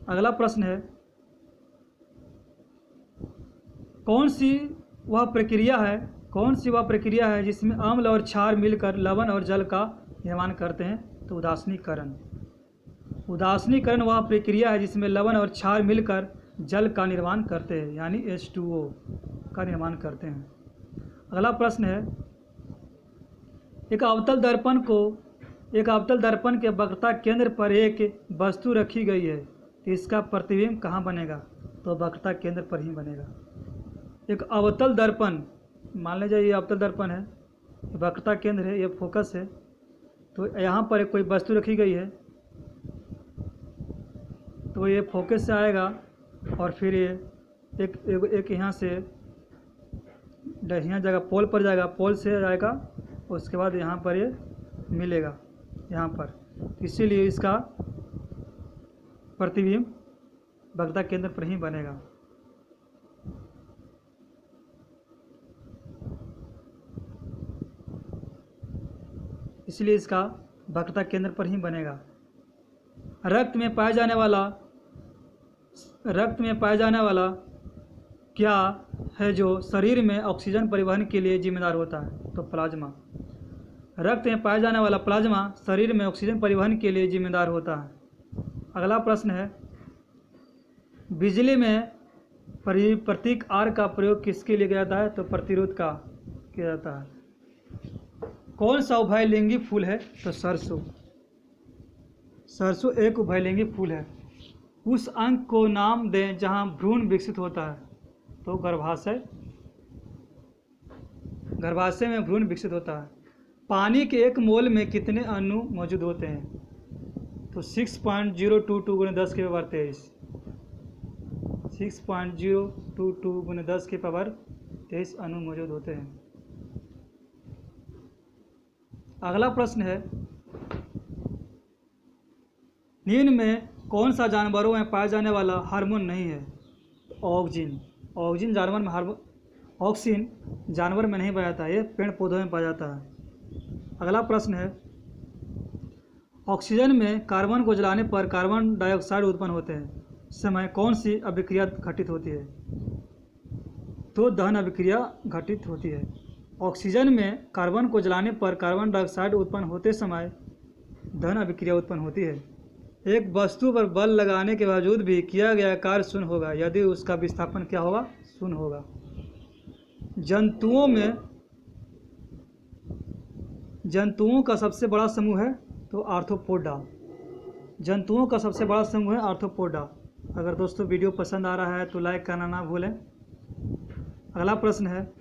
अगला प्रश्न है, कौन सी वह प्रक्रिया है जिसमें अम्ल और क्षार मिलकर लवण और जल का निर्माण करते हैं? तो उदासीनीकरण। उदासीनीकरण वह प्रक्रिया है जिसमें लवण और क्षार मिलकर जल का निर्माण करते हैं, यानी H2O का निर्माण करते हैं। अगला प्रश्न है, एक अवतल दर्पण के वक्रता केंद्र पर एक वस्तु रखी गई है, तो इसका प्रतिबिंब कहाँ बनेगा? तो वक्रता केंद्र पर ही बनेगा। एक अवतल दर्पण, मान लीजिए ये अवतल दर्पण है, वक्रता केंद्र है, ये फोकस है, तो यहाँ पर कोई वस्तु रखी गई है, तो ये फोकस से आएगा और फिर ये एक यहाँ से यहाँ जगह पोल पर जाएगा, पोल से जाएगा, उसके बाद यहाँ पर ये मिलेगा, यहाँ पर, इसीलिए इसका प्रतिबिंब वक्रता केंद्र पर ही बनेगा। इसलिए इसका वक्रता केंद्र पर ही बनेगा। रक्त में पाया जाने वाला क्या है जो शरीर में ऑक्सीजन परिवहन के लिए जिम्मेदार होता है? तो प्लाज्मा। रक्त में पाया जाने वाला प्लाज्मा शरीर में ऑक्सीजन परिवहन के लिए जिम्मेदार होता है। अगला प्रश्न है, बिजली में प्रतीक R का प्रयोग किसके लिए किया जाता है? तो प्रतिरोध का किया जाता है। कौन सा उभयलिंगी फूल है? तो सरसों। सरसों एक उभयलिंगी फूल है। उस अंग को नाम दें जहां भ्रूण विकसित होता है? तो गर्भाशय। गर्भाशय में भ्रूण विकसित होता है। पानी के 1 मोल में कितने अणु मौजूद होते हैं? तो 6.022 × 10 की पावर 23। 6.022 × 10 की पावर 23 अणु मौजूद होते हैं। अगला प्रश्न है, निम्न में कौन सा जानवरों में पाया जाने वाला हार्मोन नहीं है? ऑक्सिन। ऑक्सिन जानवर में नहीं पाया जाता है, ये पेड़ पौधों में पाया जाता है। अगला प्रश्न है, ऑक्सीजन में कार्बन को जलाने पर कार्बन डाइऑक्साइड उत्पन्न होते हैं, समय कौन सी अभिक्रिया घटित होती है? तो दहन अभिक्रिया घटित होती है। ऑक्सीजन में कार्बन को जलाने पर कार्बन डाइऑक्साइड उत्पन्न होते समय दहन अभिक्रिया उत्पन्न होती है। एक वस्तु पर बल लगाने के बावजूद भी किया गया कार्य शून्य होगा यदि उसका विस्थापन क्या होगा? शून्य होगा। जंतुओं का सबसे बड़ा समूह है? तो आर्थ्रोपोडा। जंतुओं का सबसे बड़ा समूह है आर्थ्रोपोडा। अगर दोस्तों वीडियो पसंद आ रहा है तो लाइक करना ना भूलें। अगला प्रश्न है,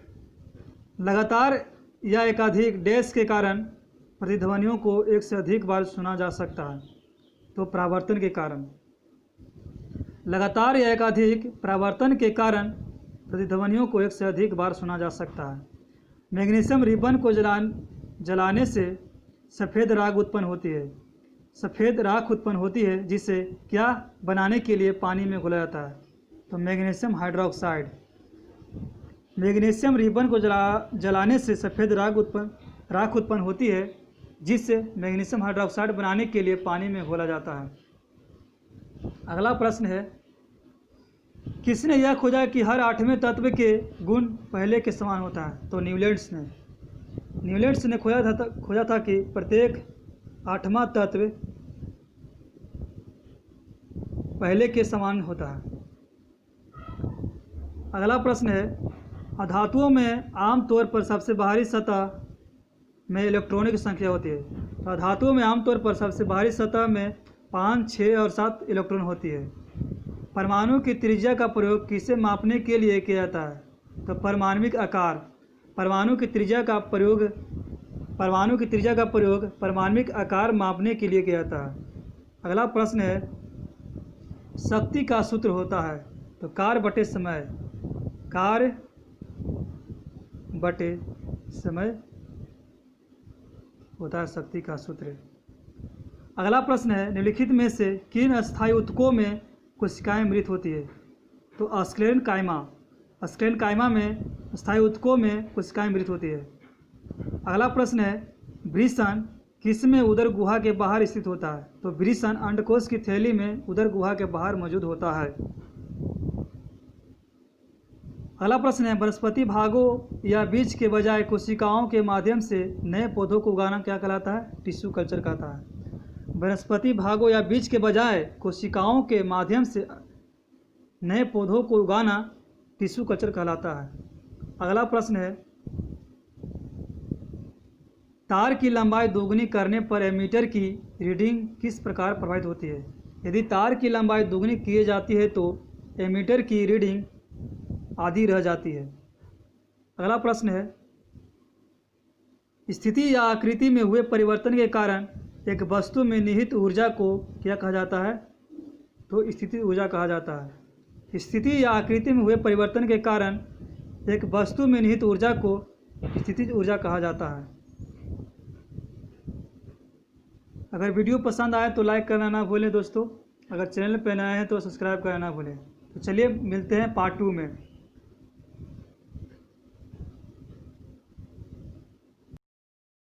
लगातार या एकाधिक डैश के कारण प्रतिध्वनियों को एक से अधिक बार सुना जा सकता है? तो परावर्तन के कारण। लगातार या एकाधिक परावर्तन के कारण प्रतिध्वनियों को एक से अधिक बार सुना जा सकता है। मैग्नीशियम रिबन को जलाने से सफ़ेद राख उत्पन्न होती है जिसे क्या बनाने के लिए पानी में घोला जाता है? तो मैग्नीशियम हाइड्रोक्साइड। मैग्नीशियम रिबन को जलाने से सफ़ेद राख उत्पन्न होती है जिससे मैग्नीशियम हाइड्रोक्साइड बनाने के लिए पानी में घोला जाता है। अगला प्रश्न है, किसने यह खोजा कि हर 8वें तत्व के गुण पहले के समान होता है? तो न्यूलैंड्स ने खोजा था कि प्रत्येक 8वां तत्व पहले के समान होता है। अगला प्रश्न है, अधातुओं में आमतौर पर सबसे बाहरी सतह में इलेक्ट्रॉनों की संख्या होती है? तो धातुओं में आमतौर पर सबसे बाहरी सतह में 5, 6 और 7 इलेक्ट्रॉन होती है। परमाणु की त्रिज्या का प्रयोग किसे मापने के लिए किया जाता है? तो परमाणविक आकार। परमाणु की त्रिज्या का प्रयोग परमाणविक आकार मापने के लिए किया जाता है। अगला प्रश्न है, शक्ति का सूत्र होता है? तो कार्य बटे समय होता है शक्ति का सूत्र। अगला प्रश्न है, निम्नलिखित में से किन अस्थायी ऊतकों में कोशिकाएं मृत होती है? तो स्क्लेरेनकाइमा में अस्थायी ऊतकों में कोशिकाएं मृत होती है। अगला प्रश्न है, वृषण किस में उदर गुहा के बाहर स्थित होता है? तो वृषण अंडकोश की थैली में उदर गुहा के बाहर मौजूद होता है। अगला प्रश्न है, वनस्पति भागों या बीज के बजाय कोशिकाओं के माध्यम से नए पौधों को उगाना क्या कहलाता है? टिश्यू कल्चर कहता है। वनस्पति भागों या बीज के बजाय कोशिकाओं के माध्यम से नए पौधों को उगाना टिश्यू कल्चर कहलाता है। अगला प्रश्न है, तार की लंबाई दोगुनी करने पर एमीटर की रीडिंग किस प्रकार प्रभावित होती है? यदि तार की लंबाई दोगुनी की जाती है तो एमीटर की रीडिंग आधी रह जाती है। अगला प्रश्न है, स्थिति या आकृति में हुए परिवर्तन के कारण एक वस्तु में निहित ऊर्जा को क्या कहा जाता है? तो स्थितिज ऊर्जा कहा जाता है। स्थिति या आकृति में हुए परिवर्तन के कारण एक वस्तु में निहित ऊर्जा को स्थितिज ऊर्जा कहा जाता है। अगर वीडियो पसंद आए तो लाइक करना ना भूलें दोस्तों। अगर चैनल पर नए हैं तो सब्सक्राइब करना ना भूलें। तो चलिए मिलते हैं पार्ट 2 में।